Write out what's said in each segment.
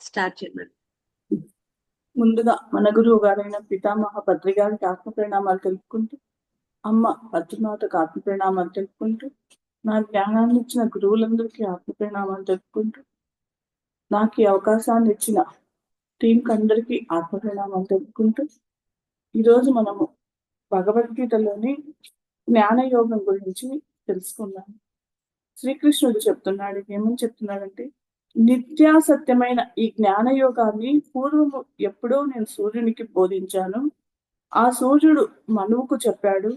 Start చేయండి. ముందుగా మన గురువు గారైన పితామహ పత్రి గారికి ఆత్మ ప్రణామాలు తెలుపుకుంటూ, అమ్మ పద్మనాథకు ఆత్మ ప్రణామాలు తెలుపుకుంటూ, నా జ్ఞానాన్ని ఇచ్చిన గురువులందరికీ ఆత్మ ప్రణామాలు తెలుపుకుంటూ, నాకు ఈ అవకాశాన్ని ఇచ్చిన టీంకి అందరికీ ఆత్మ ప్రణామాలు తెలుపుకుంటూ, ఈరోజు మనము భగవద్గీతలోని జ్ఞానయోగం గురించి తెలుసుకుందాం. శ్రీకృష్ణుడు చెప్తున్నాడు, ఏమని చెప్తున్నాడంటే, నిత్యాసత్యమైన ఈ జ్ఞానయోగాన్ని పూర్వము ఎప్పుడో నేను సూర్యునికి బోధించాను. ఆ సూర్యుడు మనువుకు చెప్పాడు,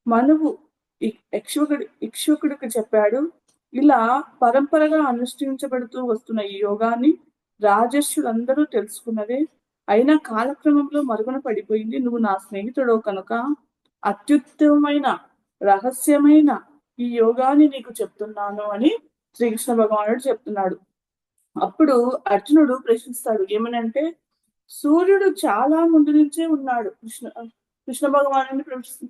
మనువు ఇక్ష్వాకుడికి చెప్పాడు. ఇలా పరంపరగా అనుష్ఠించబడుతూ వస్తున్న ఈ యోగాన్ని రాజర్షులందరూ తెలుసుకున్నదే. అయినా కాలక్రమంలో మరుగున పడిపోయింది. నువ్వు నా స్నేహితుడు కనుక అత్యుత్తమమైన రహస్యమైన ఈ యోగాన్ని నీకు చెప్తున్నాను అని శ్రీకృష్ణ భగవానుడు చెప్తున్నాడు. అప్పుడు అర్జునుడు ప్రశ్నిస్తాడు, ఏమనంటే, సూర్యుడు చాలా ముందు నుంచే ఉన్నాడు. కృష్ణ భగవాను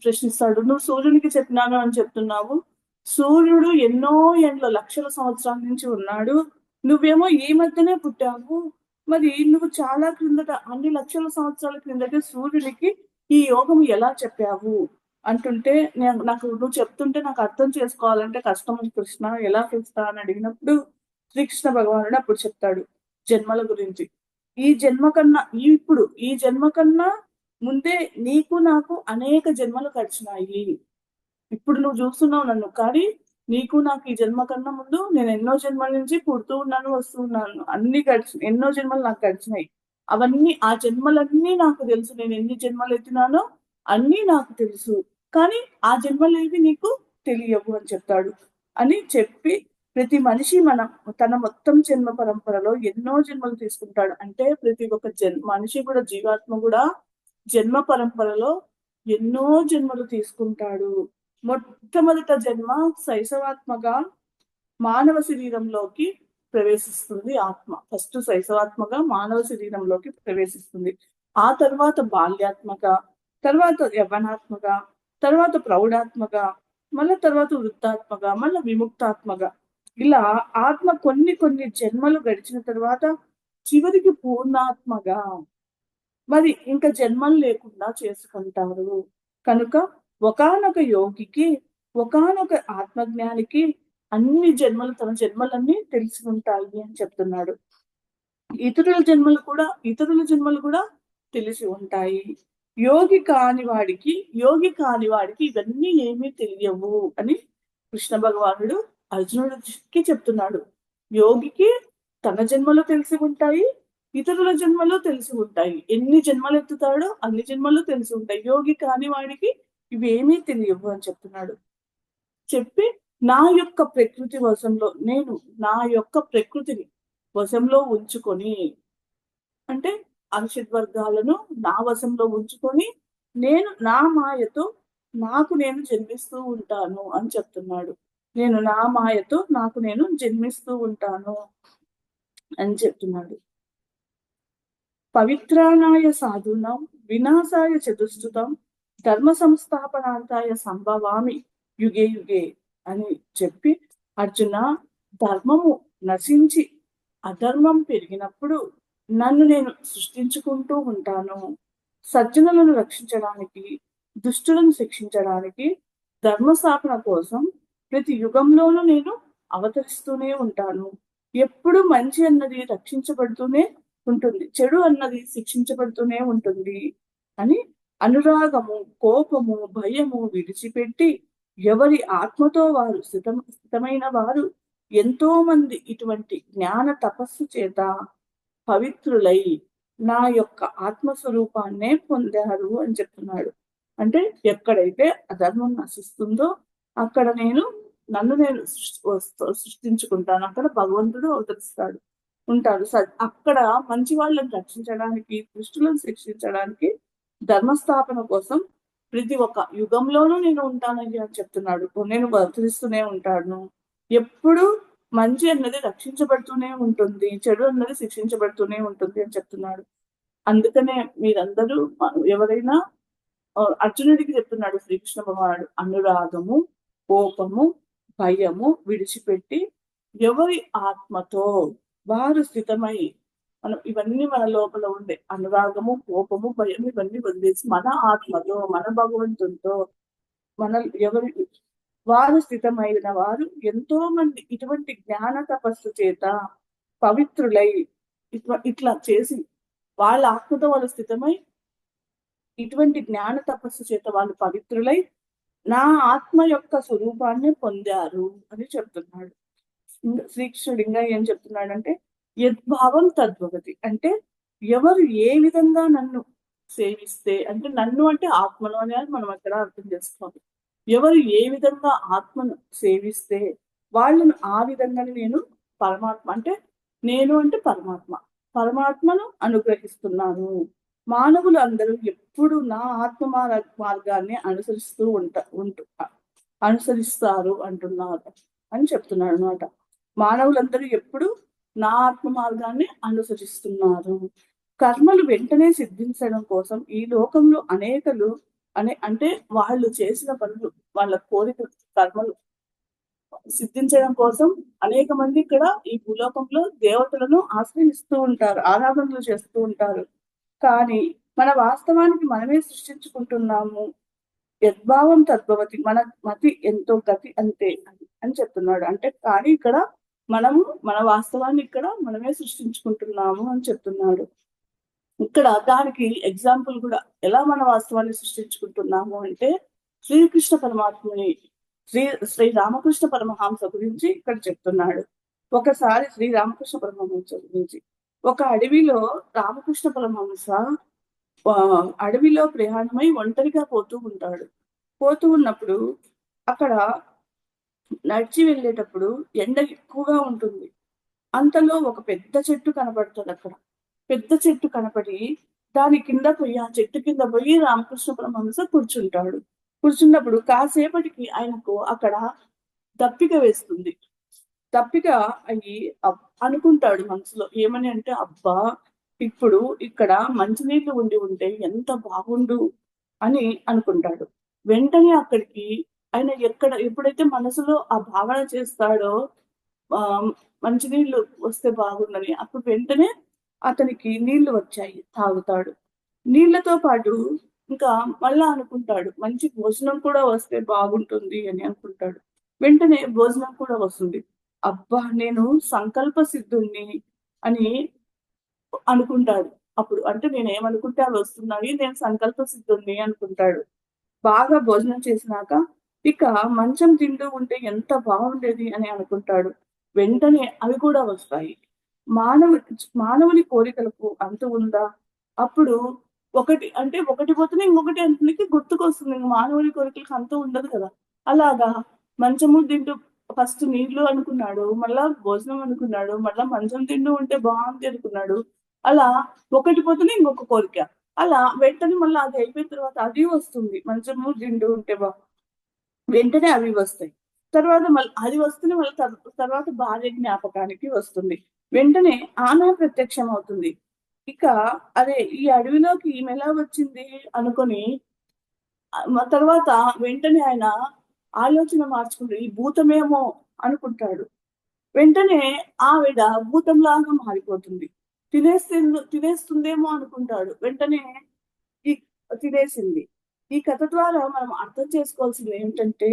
ప్రశ్నిస్తాడు, నువ్వు సూర్యునికి చెప్పినాను అని చెప్తున్నావు. సూర్యుడు ఎన్నో ఎండ్ల లక్షల సంవత్సరాల నుంచి ఉన్నాడు, నువ్వేమో ఈ మధ్యనే పుట్టావు. మరి నువ్వు చాలా క్రిందట, అన్ని లక్షల సంవత్సరాల క్రిందట సూర్యుడికి ఈ యోగం ఎలా చెప్పావు అంటుంటే, నాకు నువ్వు చెప్తుంటే నాకు అర్థం చేసుకోవాలంటే కష్టం కృష్ణ, ఎలా కృష్ణ అని అడిగినప్పుడు శ్రీకృష్ణ భగవానుడు అప్పుడు చెప్తాడు జన్మల గురించి. ఈ జన్మ కన్నా ఈ జన్మ కన్నా ముందే నీకు నాకు అనేక జన్మలు గడిచినాయి. ఇప్పుడు నువ్వు చూస్తున్నావు నన్ను, కానీ నీకు నాకు ఈ జన్మ కన్నా ముందు నేను ఎన్నో జన్మల నుంచి పుడుతూ ఉన్నాను, వస్తూ ఉన్నాను. అన్ని ఎన్నో జన్మలు నాకు గడిచినాయి. అవన్నీ ఆ జన్మలన్నీ నాకు తెలుసు. నేను ఎన్ని జన్మలు ఎత్తినానో అన్నీ నాకు తెలుసు, కానీ ఆ జన్మలేవి నీకు తెలియవు అని చెప్తాడు. అని చెప్పి, ప్రతి మనిషి తన మొత్తం జన్మ పరంపరలో ఎన్నో జన్మలు తీసుకుంటాడు. అంటే ప్రతి ఒక్క మనిషి కూడా, జీవాత్మ కూడా జన్మ పరంపరలో ఎన్నో జన్మలు తీసుకుంటాడు. మొట్టమొదట జన్మ శైశవాత్మగా మానవ శరీరంలోకి ప్రవేశిస్తుంది ఆత్మ. ఫస్ట్ శైశవాత్మగా మానవ శరీరంలోకి ప్రవేశిస్తుంది. ఆ తర్వాత బాల్యాత్మగా, తర్వాత యవనాత్మగా, తర్వాత ప్రౌఢాత్మగా, మళ్ళీ తర్వాత వృద్ధాత్మగా, మళ్ళీ విముక్తాత్మగా, ఇలా ఆత్మ కొన్ని జన్మలు గడిచిన తర్వాత చివరికి పూర్ణాత్మగా మరి ఇంకా జన్మలు లేకుండా చేసుకుంటారు. కనుక ఒకానొక యోగికి, ఒకానొక ఆత్మజ్ఞానికి అన్ని జన్మలు, తన జన్మలన్నీ తెలిసి ఉంటాయి అని చెప్తున్నాడు. ఇతరుల జన్మలు కూడా తెలిసి ఉంటాయి. యోగి కాని వాడికి ఇవన్నీ ఏమీ తెలియవు అని కృష్ణ భగవానుడు అర్జునుడికి చెప్తున్నాడు. యోగికి తన జన్మలు తెలిసి ఉంటాయి, ఇతరుల జన్మలు తెలిసి ఉంటాయి. ఎన్ని జన్మలు ఎత్తుతాడో అన్ని జన్మలు తెలిసి ఉంటాయి. యోగి కాని వాడికి ఇవేమీ తెలియవు అని చెప్తున్నాడు. చెప్పి, నా యొక్క ప్రకృతి వశంలో, నేను నా యొక్క ప్రకృతిని వశంలో ఉంచుకొని, అంటే అరిషద్వర్గాలను నా వశంలో ఉంచుకొని, నేను నా మాయతో నాకు నేను జన్మిస్తూ ఉంటాను అని చెప్తున్నాడు. నేను నా మాయతో నాకు నేను జన్మిస్తూ ఉంటాను అని చెప్తున్నాడు. పవిత్రానాయ సాధూనాం వినాశాయ చతుష్టుతం ధర్మ సంస్థాపనార్థాయ సంభవామి యుగే యుగే అని చెప్పి, అర్జున, ధర్మము నశించి అధర్మం పెరిగినప్పుడు నన్ను నేను సృష్టించుకుంటూ ఉంటాను. సజ్జనులను రక్షించడానికి, దుష్టులను శిక్షించడానికి, ధర్మస్థాపన కోసం ప్రతి యుగంలోనూ నేను అవతరిస్తూనే ఉంటాను. ఎప్పుడు మంచి అన్నది రక్షించబడుతూనే ఉంటుంది, చెడు అన్నది శిక్షించబడుతూనే ఉంటుంది అని అనురాగము, కోపము, భయము విడిచిపెట్టి ఎవరి ఆత్మతో వారు స్థితమైన వారు ఎంతో మంది ఇటువంటి జ్ఞాన తపస్సు చేత పవిత్రులై నా యొక్క ఆత్మస్వరూపాన్నే పొందారు అని చెప్తున్నాడు. అంటే ఎక్కడైతే అధర్మం నశిస్తుందో అక్కడ నన్ను నేను సృష్టించుకుంటాను, అక్కడ భగవంతుడు అవతరిస్తాడు ఉంటాడు. అక్కడ మంచి వాళ్ళని రక్షించడానికి, దుష్టులను శిక్షించడానికి, ధర్మస్థాపన కోసం ప్రతి ఒక్క యుగంలోనూ నేను ఉంటానని అని చెప్తున్నాడు. నేను అవతరిస్తూనే ఉంటాను. ఎప్పుడు మంచి అన్నది రక్షించబడుతూనే ఉంటుంది, చెడు అన్నది శిక్షించబడుతూనే ఉంటుంది అని చెప్తున్నాడు. అందుకనే మీరందరూ, ఎవరైనా అర్జునుడికి చెప్తున్నాడు శ్రీకృష్ణ భగవానుడు, అనురాగము, కోపము, భయము విడిచిపెట్టి ఎవరి ఆత్మతో వారు స్థితమై మనం ఇవన్నీ మన లోపల ఉండే అనురాగము, కోపము, భయం ఇవన్నీ వదిలేసి మన ఆత్మతో, మన భగవంతునితో, మన ఎవరి వారు స్థితమైన వారు ఎంతో మంది ఇటువంటి జ్ఞాన తపస్సు చేత పవిత్రులై ఇట్లా చేసి వాళ్ళ ఆత్మతో వాళ్ళు స్థితమై ఇటువంటి జ్ఞాన తపస్సు చేత వాళ్ళు పవిత్రులై నా ఆత్మ యొక్క స్వరూపాన్ని పొందారు అని చెప్తున్నాడు. శ్రీకృష్ణుడు ఇంకా ఏం చెప్తున్నాడంటే యద్భావం తద్భవతి, అంటే ఎవరు ఏ విధంగా నన్ను సేవిస్తే, అంటే నన్ను అంటే ఆత్మను అనేది మనం అక్కడ అర్థం చేసుకోవాలి. ఎవరు ఏ విధంగా ఆత్మను సేవిస్తే వాళ్ళను ఆ విధంగానే నేను పరమాత్మ అంటే నేను అంటే పరమాత్మ పరమాత్మను అనుగ్రహిస్తున్నాను. మానవులు అందరూ ఎప్పుడు నా ఆత్మ మార్గాన్ని అనుసరిస్తారు అంటున్నారు అని చెప్తున్నాడు అనమాట. మానవులందరూ ఎప్పుడు నా ఆత్మ మార్గాన్ని అనుసరిస్తున్నారు. కర్మలు వెంటనే సిద్ధించడం కోసం ఈ లోకంలో అనేకలు అంటే వాళ్ళు చేసిన పనులు, వాళ్ళ కోరిక కర్మలు సిద్ధించడం కోసం అనేక మంది ఇక్కడ ఈ భూలోకంలో దేవతలను ఆశ్రయిస్తూ ఉంటారు, ఆరాధనలు చేస్తూ ఉంటారు. కానీ మన వాస్తవానికి మనమే సృష్టించుకుంటున్నాము. యద్భావం తద్భవతి, మన మతి ఎంతో గతి అంతే అని చెప్తున్నాడు. అంటే కానీ ఇక్కడ మనము మన వాస్తవాన్ని ఇక్కడ మనమే సృష్టించుకుంటున్నాము అని చెప్తున్నాడు. ఇక్కడ దానికి ఎగ్జాంపుల్ కూడా ఎలా మన వాస్తవాన్ని సృష్టించుకుంటున్నాము అంటే శ్రీకృష్ణ పరమాత్మని శ్రీ రామకృష్ణ పరమహంస గురించి ఇక్కడ చెప్తున్నాడు. ఒకసారి శ్రీ రామకృష్ణ పరమహంస గురించి ఒక అడవిలో రామకృష్ణ పరమహంస అడవిలో ప్రయాణమై ఒంటరిగా పోతూ ఉంటాడు. పోతూ ఉన్నప్పుడు అక్కడ నడిచి వెళ్ళేటప్పుడు ఎండ ఎక్కువగా ఉంటుంది. అంతలో ఒక పెద్ద చెట్టు కనపడుతుంది. అక్కడ పెద్ద చెట్టు కనపడి దాని కింద పోయి ఆ చెట్టు కింద పోయి రామకృష్ణ పరమహంస కూర్చుంటాడు. కూర్చున్నప్పుడు కాసేపటికి ఆయనకు అక్కడ దప్పిక వేస్తుంది. దప్పిక అయ్యి అనుకుంటాడు మనసులో ఏమని అంటే అబ్బా ఇప్పుడు ఇక్కడ మంచినీళ్ళు ఉండి ఉంటే ఎంత బాగుండు అని అనుకుంటాడు. వెంటనే అక్కడికి ఆయన ఎప్పుడైతే మనసులో ఆ భావన చేస్తాడో మంచినీళ్ళు వస్తే బాగుందని, అప్పుడు వెంటనే అతనికి నీళ్లు వచ్చాయి, తాగుతాడు. నీళ్లతో పాటు ఇంకా మళ్ళా అనుకుంటాడు మంచి భోజనం కూడా వస్తే బాగుంటుంది అని అనుకుంటాడు. వెంటనే భోజనం కూడా వస్తుంది. అబ్బా నేను సంకల్ప సిద్ధుణ్ణి అని అనుకుంటాడు. అప్పుడు అంటే నేను ఏమనుకుంటే అవి వస్తున్నాయి, నేను సంకల్ప సిద్ధుణ్ణి అనుకుంటాడు. బాగా భోజనం చేసినాక ఇక మంచం తింటూ ఉంటే ఎంత బాగుండేది అని అనుకుంటాడు. వెంటనే అవి కూడా వస్తాయి. మానవుని కోరికలకు అంతు ఉందా? అప్పుడు ఒకటి పోతేనే ఇంకొకటి అంతనికి గుర్తుకొస్తుంది. మానవుని కోరికలకు అంతు ఉండదు కదా. అలాగా మంచము తింటూ ఫస్ట్ నీళ్లు అనుకున్నాడు, మళ్ళా భోజనం అనుకున్నాడు, మళ్ళా మంచం తింటూ ఉంటే బాగుంది అనుకున్నాడు. అలా ఒకటి పోతేనే ఇంకొక కోరిక. అలా వెంటనే మళ్ళీ అది అయిపోయిన తర్వాత అది వస్తుంది. మంచము తింటూ ఉంటే వెంటనే అవి వస్తాయి. తర్వాత మళ్ళీ అది వస్తూనే మళ్ళీ తర్వాత భార్య జ్ఞాపకానికి వస్తుంది. వెంటనే ఆనా ప్రత్యక్షం అవుతుంది. ఇక అదే ఈ అడవిలోకి ఈమె ఎలా వచ్చింది అనుకొని తర్వాత వెంటనే ఆయన ఆలోచన మార్చుకుంటూ ఈ భూతమేమో అనుకుంటాడు. వెంటనే ఆవిడ భూతంలాగా మారిపోతుంది. తినేస్తుందేమో అనుకుంటాడు. వెంటనే ఈ తినేసింది. ఈ కథ ద్వారా మనం అర్థం చేసుకోవాల్సింది ఏంటంటే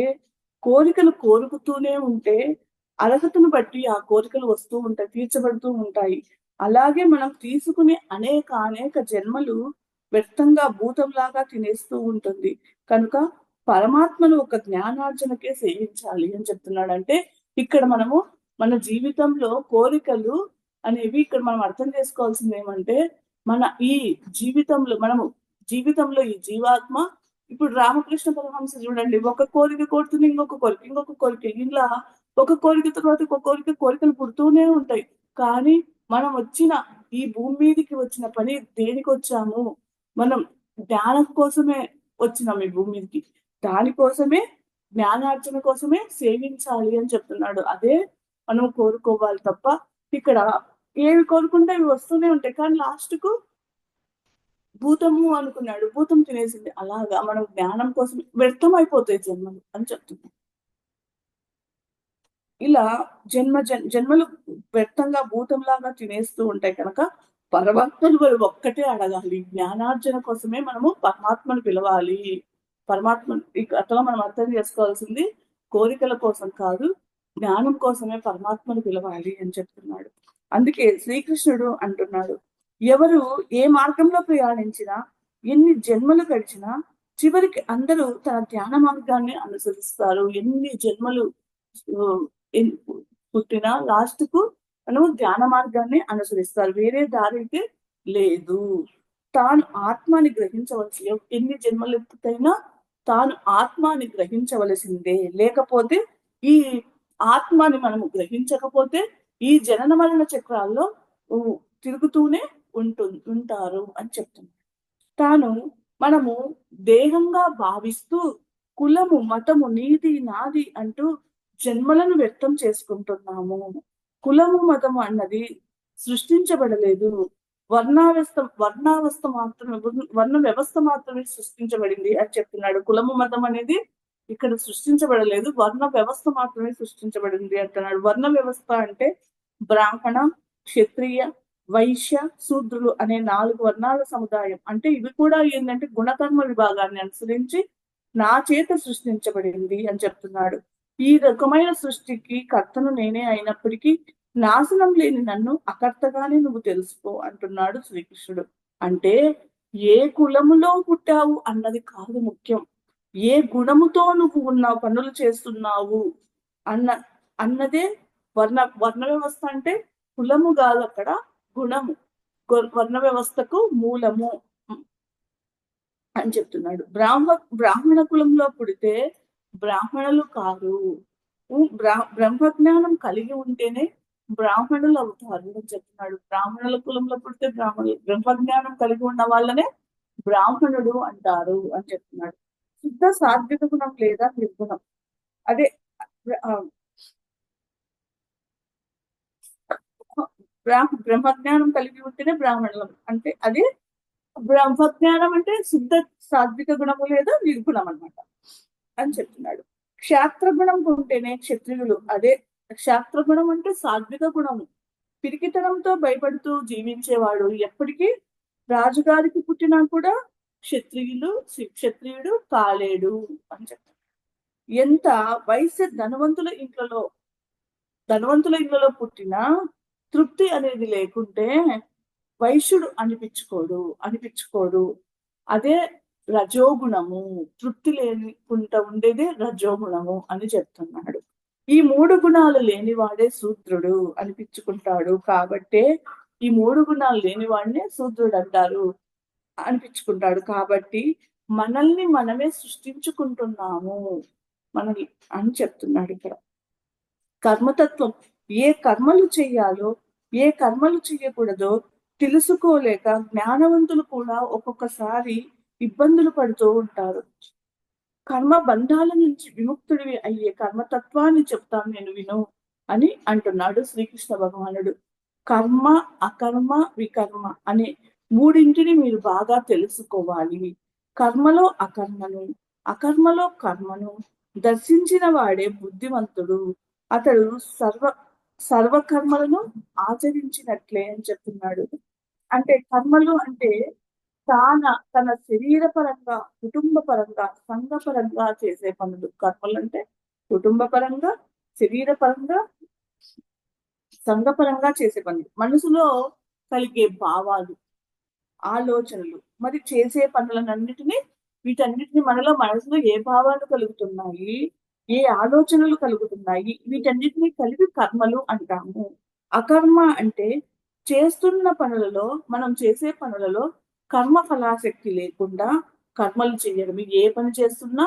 కోరికలు కోరుకుతూనే ఉంటే అర్హతను బట్టి ఆ కోరికలు వస్తూ ఉంటాయి, తీర్చబడుతూ ఉంటాయి. అలాగే మనం తీసుకునే అనేక జన్మలు వ్యర్థంగా భూతంలాగా తినేస్తూ ఉంటుంది. కనుక పరమాత్మను ఒక జ్ఞానార్జనకే సేవించాలి అని చెప్తున్నాడు. అంటే ఇక్కడ మనము మన జీవితంలో కోరికలు అనేవి ఇక్కడ మనం అర్థం చేసుకోవాల్సింది ఏమంటే మన ఈ జీవితంలో ఈ జీవాత్మ ఇప్పుడు రామకృష్ణ పరమహంస చూడండి, ఒక కోరిక కోరుతుంది, ఇంకొక కోరిక ఇలా ఒక కోరిక తర్వాత ఒక కోరికలు పుడుతూనే ఉంటాయి. కానీ మనం వచ్చిన ఈ భూమి మీదకి వచ్చిన పని దేనికి వచ్చాము? మనం జ్ఞానం కోసమే వచ్చినాం ఈ భూమి మీదకి. దానికోసమే జ్ఞానార్జన కోసమే సేవించాలి అని చెప్తున్నాడు. అదే మనం కోరుకోవాలి తప్ప ఇక్కడ ఏవి కోరుకుంటే అవి వస్తూనే ఉంటాయి. కానీ లాస్ట్ కు భూతము అనుకున్నాడు, భూతం తినేసింది. అలాగా మనం జ్ఞానం కోసం వ్యర్థం అయిపోతాయి జన్మలు అని చెప్తున్నాడు. ఇలా జన్మలు వ్యర్థంగా భూతంలాగా తినేస్తూ ఉంటాయి కనుక పరమాత్మను మనం ఒక్కటే అడగాలి. జ్ఞానార్జన కోసమే మనము పరమాత్మను పిలవాలి. పరమాత్మ ఈ కథలో మనం అర్థం చేసుకోవాల్సింది కోరికల కోసం కాదు, జ్ఞానం కోసమే పరమాత్మను పిలవాలి అని చెప్తున్నాడు. అందుకే శ్రీకృష్ణుడు అంటున్నాడు, ఎవరు ఏ మార్గంలో ప్రయాణించినా, ఎన్ని జన్మలు గడిచినా చివరికి అందరూ తన ధ్యాన మార్గాన్ని అనుసరిస్తారు. ఎన్ని జన్మలు ఆ, పుట్టినా లాస్ట్ కు మనము ధ్యాన మార్గాన్ని అనుసరిస్తారు. వేరే దారి అయితే లేదు. తాను ఆత్మని గ్రహించవలసి, ఎన్ని జన్మలు ఎత్తుకైనా తాను ఆత్మని గ్రహించవలసిందే. లేకపోతే ఈ ఆత్మని మనము గ్రహించకపోతే ఈ జనన మరణ చక్రాల్లో తిరుగుతూనే ఉంటారు అని చెప్తున్నారు. తాను మనము దేహంగా భావిస్తూ కులము, మతము, నీది, నాది అంటూ జన్మలను వ్యక్తం చేసుకుంటున్నాము. కులము, మతము అన్నది సృష్టించబడలేదు. వర్ణావస్థ మాత్రమే, వర్ణ వ్యవస్థ మాత్రమే సృష్టించబడింది అని చెప్తున్నాడు. కులము, మతం అనేది ఇక్కడ సృష్టించబడలేదు, వర్ణ వ్యవస్థ మాత్రమే సృష్టించబడింది అంటున్నాడు. వర్ణ వ్యవస్థ అంటే బ్రాహ్మణ, క్షత్రియ, వైశ్య, శూద్రులు అనే 4 వర్ణాల సముదాయం. అంటే ఇవి కూడా ఏంటంటే గుణకర్మ విభాగాన్ని అనుసరించి నా చేత సృష్టించబడింది అని చెప్తున్నాడు. ఈ రకమైన సృష్టికి కర్తను నేనే అయినప్పటికీ నాశనం లేని నన్ను అకర్తగానే నువ్వు తెలుసుకో అంటున్నాడు శ్రీకృష్ణుడు. అంటే ఏ కులములో పుట్టావు అన్నది కాదు ముఖ్యం, ఏ గుణముతో నువ్వు ఉన్న పనులు చేస్తున్నావు అన్నదే వర్ణ వ్యవస్థ. అంటే కులము కాదు, అక్కడ గుణము వర్ణ వ్యవస్థకు మూలము అని చెప్తున్నాడు. బ్రాహ్మణ కులంలో పుడితే బ్రాహ్మణులు కాదు, బ్రహ్మజ్ఞానం కలిగి ఉంటేనే బ్రాహ్మణులు అవుతారు అని చెప్తున్నాడు. బ్రాహ్మణుల కులంలో పుడితే బ్రహ్మజ్ఞానం కలిగి ఉన్న వాళ్ళనే బ్రాహ్మణుడు అంటారు అని చెప్తున్నాడు. శుద్ధ సాత్విక గుణం లేదా నిర్గుణం, అదే బ్రహ్మజ్ఞానం కలిగి ఉంటేనే బ్రాహ్మణులం అంటే అదే బ్రహ్మజ్ఞానం అంటే శుద్ధ సాత్విక గుణము లేదా నిర్గుణం అన్నమాట అని చెప్తున్నాడు. క్షాత్రగుణం ఉంటేనే క్షత్రియులు, అదే క్షాత్రగుణం అంటే సాత్విక గుణము. పిరికితనంతో భయపడుతూ జీవించేవాడు ఎప్పటికీ రాజుగారికి పుట్టినా కూడా క్షత్రియుడు కాలేడు అని చెప్తారు. ఎంత వయసు ధనవంతుల ఇళ్లలో పుట్టినా తృప్తి అనేది లేకుంటే వైశ్యుడు అనిపించుకోడు. అదే రజోగుణము. తృప్తి లేనికుంటా ఉండేదే రజోగుణము అని చెప్తున్నాడు. ఈ 3 గుణాలు లేనివాడే శూద్రుడు అనిపించుకుంటాడు. కాబట్టే ఈ 3 గుణాలు లేనివాడినే శూద్రుడు అంటారు అనిపించుకుంటాడు. కాబట్టి మనల్ని మనమే సృష్టించుకుంటున్నాము మనల్ని అని చెప్తున్నాడు ఇక్కడ. కర్మతత్వం, ఏ కర్మలు చెయ్యాలో ఏ కర్మలు చెయ్యకూడదో తెలుసుకోలేక జ్ఞానవంతులు కూడా ఒక్కొక్కసారి ఇబ్బందులు పడుతూ ఉంటారు. కర్మ బంధాల నుంచి విముక్తుడివి అయ్యే కర్మతత్వాన్ని చెప్తాను నేను విను అని అంటున్నాడు శ్రీకృష్ణ భగవానుడు. కర్మ, అకర్మ, వికర్మ అనే మూడింటిని మీరు బాగా తెలుసుకోవాలి. కర్మలో అకర్మను, అకర్మలో కర్మను దర్శించిన వాడే బుద్ధివంతుడు. అతడు సర్వకర్మలను ఆచరించినట్లే అని చెప్తున్నాడు. అంటే కర్మలు అంటే తన శరీర పరంగా, కుటుంబ పరంగా, సంఘ పరంగా చేసే పనులు. కర్మలు అంటే కుటుంబ పరంగా, శరీర పరంగా, సంఘ పరంగా చేసే పనులు. మనసులో కలిగే భావాలు, ఆలోచనలు, మరి చేసే పనులన్నిటినీ, వీటన్నిటిని మనసులో ఏ భావాలు కలుగుతున్నాయి, ఏ ఆలోచనలు కలుగుతున్నాయి, వీటన్నిటిని కలిపి కర్మలు అంటాము. అకర్మ అంటే మనం చేసే పనులలో కర్మ ఫలాశక్తి లేకుండా కర్మలు చేయడం. ఏ పని చేస్తున్నా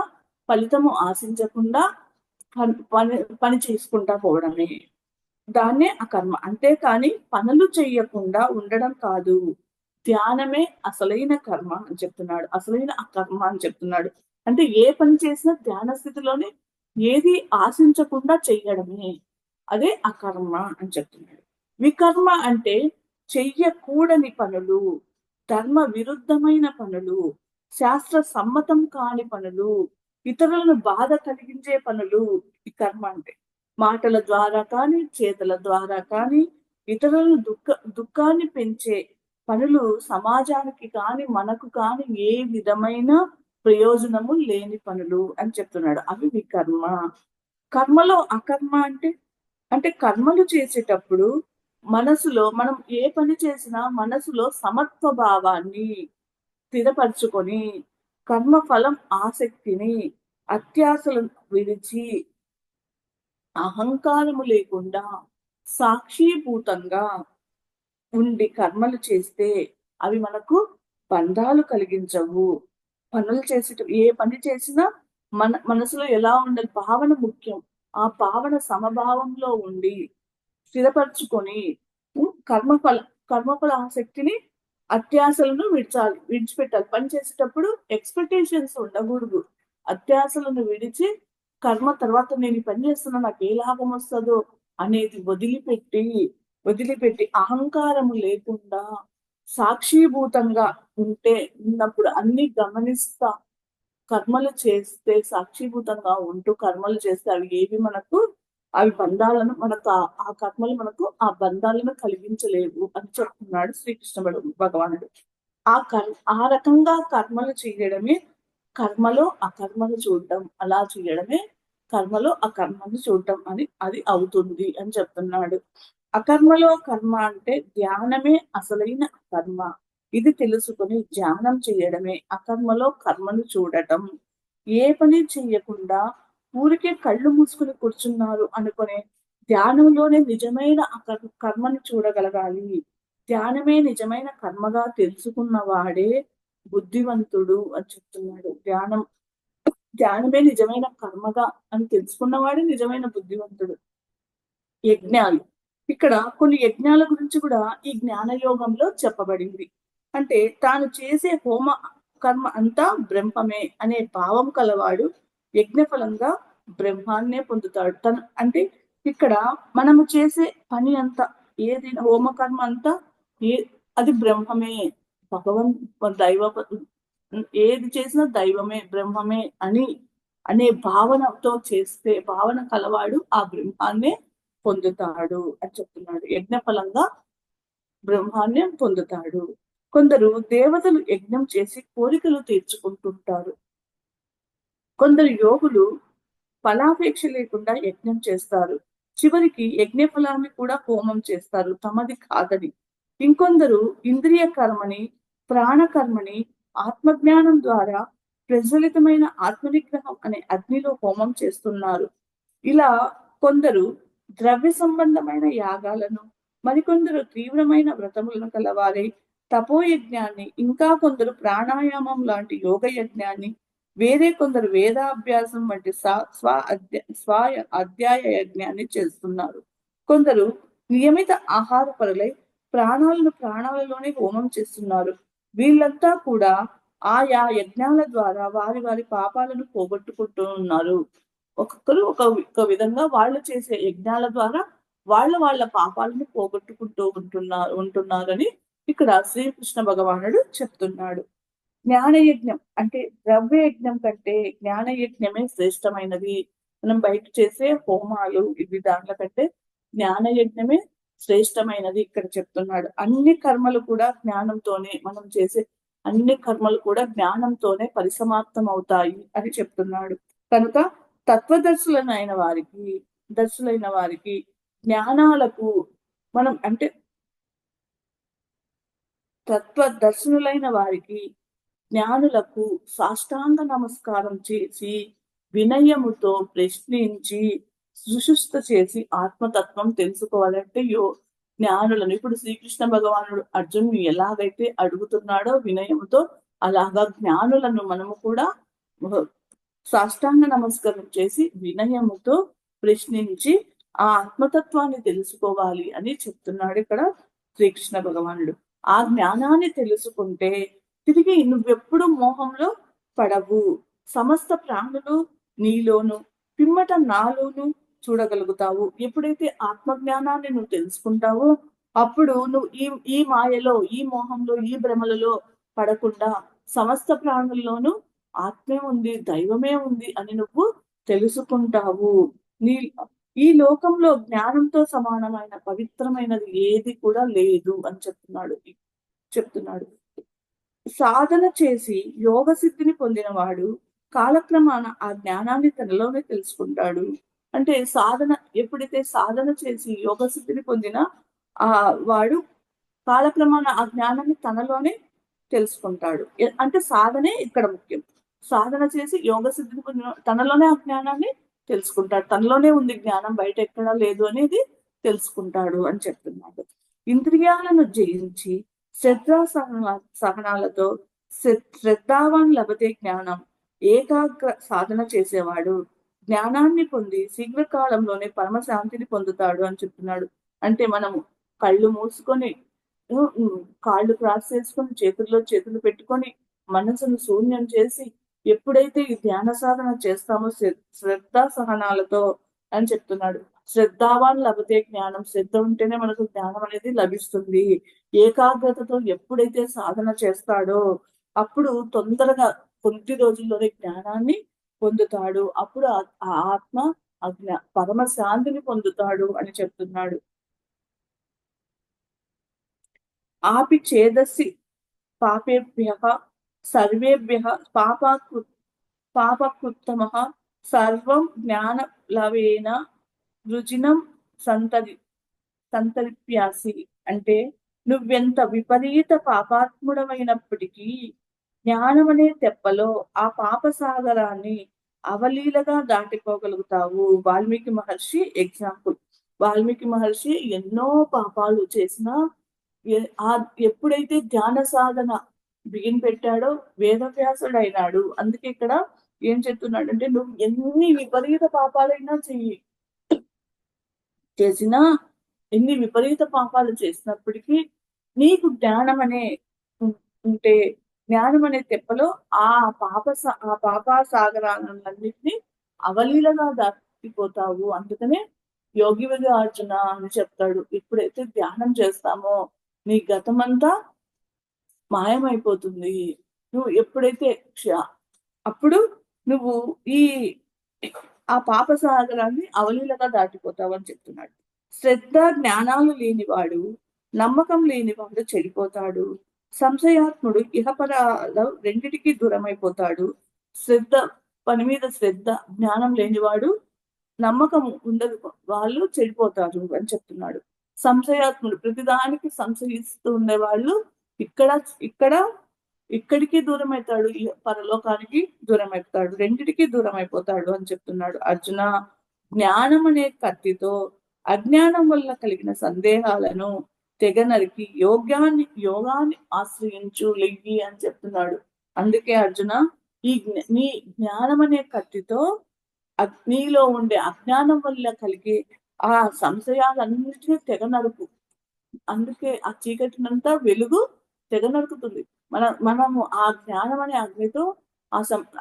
ఫలితము ఆశించకుండా పని చేసుకుంటా పోవడమే, దాన్నే అకర్మ. అంతేకాని పనులు చెయ్యకుండా ఉండడం కాదు. ధ్యానమే అసలైన కర్మ అని చెప్తున్నాడు, అసలైన అకర్మ అని చెప్తున్నాడు. అంటే ఏ పని చేసినా ధ్యాన స్థితిలోనే ఏది ఆశించకుండా చెయ్యడమే, అదే అకర్మ అని చెప్తున్నాడు. వికర్మ అంటే చెయ్యకూడని పనులు, ధర్మ విరుద్ధమైన పనులు, శాస్త్ర సమ్మతం కాని పనులు, ఇతరులను బాధ కలిగించే పనులు వికర్మ అంటే. మాటల ద్వారా కానీ, చేతల ద్వారా కానీ ఇతరులను దుఃఖాన్ని పెంచే పనులు సమాజానికి కాని మనకు కాని ఏ విధమైన ప్రయోజనము లేని పనులు అని చెప్తున్నాడు. అవి వికర్మ. కర్మలో అకర్మ అంటే అంటే కర్మలు చేసేటప్పుడు మనసులో మనం ఏ పని చేసినా మనసులో సమత్వ భావాన్ని స్థిరపరచుకొని కర్మ ఫలం ఆసక్తిని అత్యాశలను విడిచి అహంకారము లేకుండా సాక్షిభూతంగా ఉండి కర్మలు చేస్తే అవి మనకు బంధాలు కలిగించవు. పనులు చేసేట ఏ పని చేసినా మనసులో ఎలా ఉండాలి, భావన ముఖ్యం. ఆ భావన సమభావంలో ఉండి స్థిరపరచుకొని కర్మఫల కర్మఫల ఆసక్తిని అత్యాశలను విడిచిపెట్టాలి. పని చేసేటప్పుడు ఎక్స్పెక్టేషన్స్ ఉండకూడదు. అత్యాశలను విడిచి కర్మ తర్వాత నేను ఈ పని చేస్తున్నా నాకు ఏ లాభం వస్తుందో అనేది వదిలిపెట్టి అహంకారము లేకుండా సాక్షిభూతంగా ఉన్నప్పుడు అన్ని గమనిస్తా కర్మలు చేస్తే సాక్షిభూతంగా ఉంటూ కర్మలు చేస్తే అవి ఏవి మనకు అవి బంధాలను మనకు ఆ కర్మలు మనకు ఆ బంధాలను కలిగించలేవు అని చెప్తున్నాడు శ్రీకృష్ణ భగవానుడు. ఆ రకంగా కర్మలు చేయడమే కర్మలో అకర్మను చూడటం, అలా చేయడమే కర్మలో అకర్మను చూడటం అని అది అవుతుంది అని చెప్తున్నాడు. అకర్మలో కర్మ అంటే ధ్యానమే అసలైన కర్మ. ఇది తెలుసుకుని ధ్యానం చేయడమే అకర్మలో కర్మను చూడటం. ఏ పని చెయ్యకుండా ఊరికే కళ్ళు మూసుకుని కూర్చున్నారు అనుకునే ధ్యానంలోనే నిజమైన కర్మని చూడగలగాలి. ధ్యానమే నిజమైన కర్మగా తెలుసుకున్న వాడే బుద్ధివంతుడు అని చెప్తున్నాడు. ధ్యానమే నిజమైన కర్మగా అని తెలుసుకున్నవాడే నిజమైన బుద్ధివంతుడు. యజ్ఞాలు, ఇక్కడ కొన్ని యజ్ఞాల గురించి కూడా ఈ జ్ఞాన యోగంలో చెప్పబడింది. అంటే తాను చేసే హోమ కర్మ అంతా బ్రహ్మమే అనే భావం కలవాడు యజ్ఞఫలంగా బ్రహ్మాన్నే పొందుతాడు. అంటే ఇక్కడ మనము చేసే పని అంతా ఏది హోమకర్మ అంతా అది బ్రహ్మమే, దైవ ఏది చేసినా దైవమే బ్రహ్మమే అనే భావనతో చేస్తే భావన కలవాడు ఆ బ్రహ్మాన్నే పొందుతాడు అని చెప్తున్నాడు. యజ్ఞఫలంగా బ్రహ్మాన్యం పొందుతాడు. కొందరు దేవతలు యజ్ఞం చేసి కోరికలు తీర్చుకుంటుంటారు. కొందరు యోగులు ఫలాపేక్ష లేకుండా యజ్ఞం చేస్తారు. చివరికి యజ్ఞ ఫలాన్ని కూడా హోమం చేస్తారు తమది కాదని. ఇంకొందరు ఇంద్రియ కర్మని, ప్రాణకర్మని ఆత్మజ్ఞానం ద్వారా ప్రజ్వలితమైన ఆత్మనిగ్రహం అనే అగ్నిలో హోమం చేస్తున్నారు. ఇలా కొందరు ద్రవ్య సంబంధమైన యాగాలను, మరికొందరు తీవ్రమైన వ్రతములను కలవారై తపోయజ్ఞాన్ని, ఇంకా కొందరు ప్రాణాయామం లాంటి యోగ యజ్ఞాన్ని, వేరే కొందరు వేదాభ్యాసం వంటి స్వ అధ్యాయ యజ్ఞాన్ని చేస్తున్నారు. కొందరు నియమిత ఆహార పరులై ప్రాణాలలోనే హోమం చేస్తున్నారు. వీళ్ళంతా కూడా ఆయా యజ్ఞాల ద్వారా వారి వారి పాపాలను పోగొట్టుకుంటూ ఉన్నారు. ఒక్కొక్కరు ఒక విధంగా వాళ్ళు చేసే యజ్ఞాల ద్వారా వాళ్ళ పాపాలను పోగొట్టుకుంటూ ఉంటున్నారని ఇక్కడ శ్రీకృష్ణ భగవానుడు చెప్తున్నాడు. జ్ఞానయజ్ఞం అంటే ద్రవ్య యజ్ఞం కంటే జ్ఞానయజ్ఞమే శ్రేష్టమైనది. మనం బయట చేసే హోమాలు ఇవి దాంట్ల కంటే జ్ఞానయజ్ఞమే శ్రేష్టమైనది ఇక్కడ చెప్తున్నాడు. అన్ని కర్మలు కూడా జ్ఞానంతోనే, మనం చేసే అన్ని కర్మలు కూడా జ్ఞానంతోనే పరిసమాప్తం అవుతాయి అని చెప్తున్నాడు. కనుక తత్వదర్శులైన వారికి జ్ఞానాలకు మనం అంటే తత్వదర్శనులైన వారికి జ్ఞానులకు సాష్టాంగ నమస్కారం చేసి వినయముతో ప్రశ్నించి సుశుష్ట చేసి ఆత్మతత్వం తెలుసుకోవాలంటే జ్ఞానులను ఇప్పుడు శ్రీకృష్ణ భగవానుడు అర్జునుని ఎలాగైతే అడుగుతున్నాడో వినయముతో, అలాగా జ్ఞానులను మనము కూడా సాష్టాంగ నమస్కారం చేసి వినయముతో ప్రశ్నించి ఆ ఆత్మతత్వాన్ని తెలుసుకోవాలి అని చెప్తున్నాడు ఇక్కడ శ్రీకృష్ణ భగవానుడు. ఆ జ్ఞానాన్ని తెలుసుకుంటే తిరిగి నువ్వెప్పుడు మోహంలో పడవు. సమస్త ప్రాణులు నీలోను, పిమ్మట నాలోను చూడగలుగుతావు. ఎప్పుడైతే ఆత్మజ్ఞానాన్ని నువ్వు తెలుసుకుంటావో అప్పుడు నువ్వు ఈ మాయలో, ఈ మోహంలో, ఈ భ్రమలలో పడకుండా సమస్త ప్రాణుల్లోనూ ఆత్మే ఉంది, దైవమే ఉంది అని నువ్వు తెలుసుకుంటావు. ఈ లోకంలో జ్ఞానంతో సమానమైన పవిత్రమైనది ఏది కూడా లేదు అని చెప్తున్నాడు. చెప్తున్నాడు. సాధన చేసి యోగ సిద్ధిని పొందినవాడు కాలక్రమాన ఆ జ్ఞానాన్ని తనలోనే తెలుసుకుంటాడు. అంటే సాధన ఎప్పుడైతే సాధన చేసి యోగ సిద్ధిని పొందిన ఆ వాడు కాలక్రమాన ఆ జ్ఞానాన్ని తనలోనే తెలుసుకుంటాడు. అంటే సాధనే ఇక్కడ ముఖ్యం. సాధన చేసి యోగ సిద్ధిని పొందిన తనలోనే ఆ జ్ఞానాన్ని తెలుసుకుంటాడు. తనలోనే ఉంది జ్ఞానం, బయట ఎక్కడా లేదు అనేది తెలుసుకుంటాడు అని చెప్తున్నాడు. ఇంద్రియాలను జయించి శ్రద్ధా సహనాలతో శ్రద్ధావాన్ లభతే జ్ఞానం. ఏకాగ్ర సాధన చేసేవాడు జ్ఞానాన్ని పొంది శీఘ్రకాలంలోనే పరమశాంతిని పొందుతాడు అని చెప్తున్నాడు. అంటే మనము కళ్ళు మూసుకొని కాళ్ళు క్రాస్ చేసుకొని చేతుల్లో చేతులు పెట్టుకొని మనసును శూన్యం చేసి ఎప్పుడైతే ఈ ధ్యాన సాధన చేస్తామో శ్రద్ధ సహనాలతో అని చెప్తున్నాడు. శ్రద్ధావాన్ లభతే జ్ఞానం. శ్రద్ధ ఉంటేనే మనకు జ్ఞానం అనేది లభిస్తుంది. ఏకాగ్రతతో ఎప్పుడైతే సాధన చేస్తాడో అప్పుడు తొందరగా కొద్ది రోజుల్లోనే జ్ఞానాన్ని పొందుతాడు. అప్పుడు ఆ ఆత్మ పరమ శాంతిని పొందుతాడు అని చెప్తున్నాడు. ఆపి చేదసి పాపేభ్యః సర్వేభ్యః పాపకృత్తమః సర్వం జ్ఞానలవేన రుజినం సంతరిప్యాసి. అంటే నువ్వెంత విపరీత పాపాత్ముడమైనప్పటికీ జ్ఞానమనే తెప్పలో ఆ పాప సాగరాన్ని అవలీలగా దాటిపోగలుగుతావు. వాల్మీకి మహర్షి ఎగ్జాంపుల్. వాల్మీకి మహర్షి ఎన్నో పాపాలు చేసినా ఎప్పుడైతే ధ్యాన సాధన బిగిన్ పెట్టాడో వేదవ్యాసుడు అయినాడు. అందుకే ఇక్కడ ఏం చెప్తున్నాడు అంటే నువ్వు ఎన్ని విపరీత పాపాలైనా చేసినా ఎన్ని విపరీత పాపాలు చేసినప్పటికీ నీకు జ్ఞానం అనే ఉంటే జ్ఞానం అనే తెప్పలో ఆ పాప సాగరాలన్నింటినీ అవలీలగా దాటిపోతావు. అందుకనే యోగివిగా అర్జున అని చెప్తాడు. ఎప్పుడైతే ధ్యానం చేస్తామో నీ గతమంతా మాయమైపోతుంది. నువ్వు ఎప్పుడైతే అప్పుడు నువ్వు ఆ పాప సాగరాన్ని అవలీలగా దాటిపోతావు అని చెప్తున్నాడు. శ్రద్ధ జ్ఞానాలు లేనివాడు, నమ్మకం లేనివాడు చెడిపోతాడు. సంశయాత్ముడు ఇహపరాల రెండిటికి దూరమైపోతాడు. పని మీద శ్రద్ధ జ్ఞానం లేనివాడు, నమ్మకం ఉండదు, వాళ్ళు చెడిపోతారు అని చెప్తున్నాడు. సంశయాత్ముడు ప్రతిదానికి సంశయిస్తూ ఉండేవాళ్ళు ఇక్కడికి దూరం అవుతాడు, పరలోకానికి దూరం అవుతాడు, రెండిటికి దూరం అయిపోతాడు అని చెప్తున్నాడు. అర్జున, జ్ఞానం అనే కత్తితో అజ్ఞానం వల్ల కలిగిన సందేహాలను తెగనరికి యోగాన్ని ఆశ్రయించు లెగ్గి అని చెప్తున్నాడు. అందుకే అర్జున, నీ జ్ఞానం అనే కత్తితో నీలో ఉండే అజ్ఞానం వల్ల కలిగే ఆ సంశయాలన్నిటినీ తెగనరుకు. అందుకే ఆ చీకటినంతా వెలుగు తెగనరుకుతుంది. మనము ఆ జ్ఞానం అనే అగ్నితో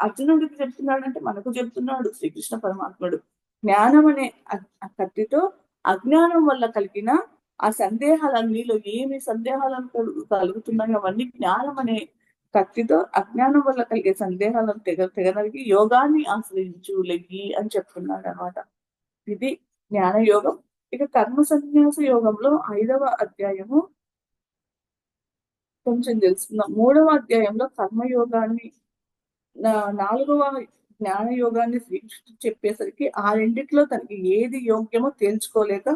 అర్జునుడికి చెప్తున్నాడంటే మనకు చెప్తున్నాడు శ్రీకృష్ణ పరమాత్ముడు. జ్ఞానం అనే కత్తితో అజ్ఞానం వల్ల కలిగిన ఆ సందేహాలన్నీలో ఏమి సందేహాలను కలుగుతున్నాయో అవన్నీ జ్ఞానం అనే కత్తితో అజ్ఞానం వల్ల కలిగే సందేహాలను తెగనరికి యోగాన్ని ఆశ్రయించు లెగ్గి అని చెప్తున్నాడు అన్నమాట. ఇది జ్ఞాన యోగం. ఇక కర్మ సన్యాస యోగంలో 5వ అధ్యాయము కొంచెం తెలుసుకుందాం. 3వ అధ్యాయంలో కర్మయోగాన్ని, 4వ జ్ఞాన యోగాన్ని శ్రీకృష్ణుడు చెప్పేసరికి ఆ రెండిట్లో తనకి ఏది యోగ్యమో తేల్చుకోలేక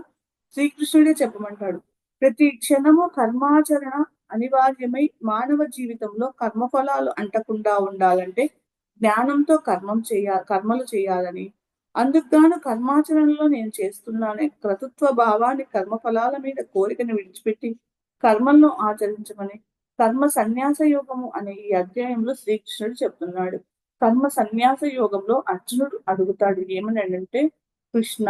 శ్రీకృష్ణుడే చెప్పమంటాడు. ప్రతి క్షణము కర్మాచరణ అనివార్యమై మానవ జీవితంలో కర్మఫలాలు అంటకుండా ఉండాలంటే జ్ఞానంతో కర్మలు చేయాలని, అందుకుగాను కర్మాచరణలో నేను చేస్తున్నానే క్రతుత్వ భావాన్ని కర్మఫలాల మీద కోరికను విడిచిపెట్టి కర్మలను ఆచరించమని కర్మ సన్యాస యోగము అనే ఈ అధ్యాయంలో శ్రీకృష్ణుడు చెప్తున్నాడు. కర్మ సన్యాస యోగంలో అర్జునుడు అడుగుతాడు ఏమనంటే, కృష్ణ,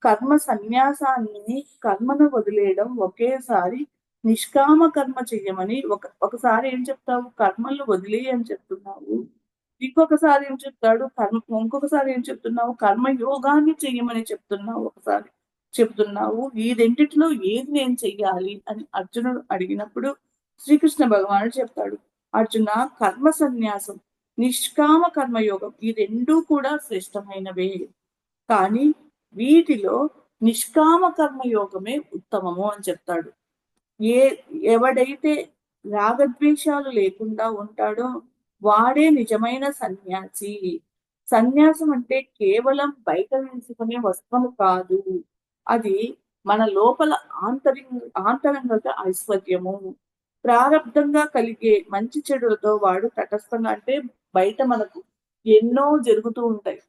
కర్మ సన్యాసాన్ని కర్మను వదిలేయడం ఒకేసారి నిష్కామ కర్మ చెయ్యమని ఒకసారి ఏం చెప్తావు, కర్మలు వదిలేయి అని చెప్తున్నావు. ఇంకొకసారి ఏం చెప్తాడు, ఇంకొకసారి ఏం చెప్తున్నావు, కర్మ యోగాన్ని చెయ్యమని చెప్తున్నావు. ఈ రెండిట్లో ఏది నేను చెయ్యాలి అని అర్జునుడు అడిగినప్పుడు శ్రీకృష్ణ భగవానుడు చెప్తాడు, అర్జున, కర్మ సన్యాసం, నిష్కామ కర్మయోగం ఈ రెండూ కూడా శ్రేష్టమైనవే. కానీ వీటిలో నిష్కామ కర్మయోగమే ఉత్తమము అని చెప్తాడు. ఎవడైతే రాగద్వేషాలు లేకుండా ఉంటాడో వాడే నిజమైన సన్యాసి. సన్యాసం అంటే కేవలం బయట వేసుకునే వస్త్రము కాదు, అది మన లోపల ఆంతరంగత ఐశ్వర్యము. ప్రారబ్ధంగా కలిగే మంచి చెడులతో వాడు తటస్థంగా, అంటే బయట మనకు ఎన్నో జరుగుతూ ఉంటాయి.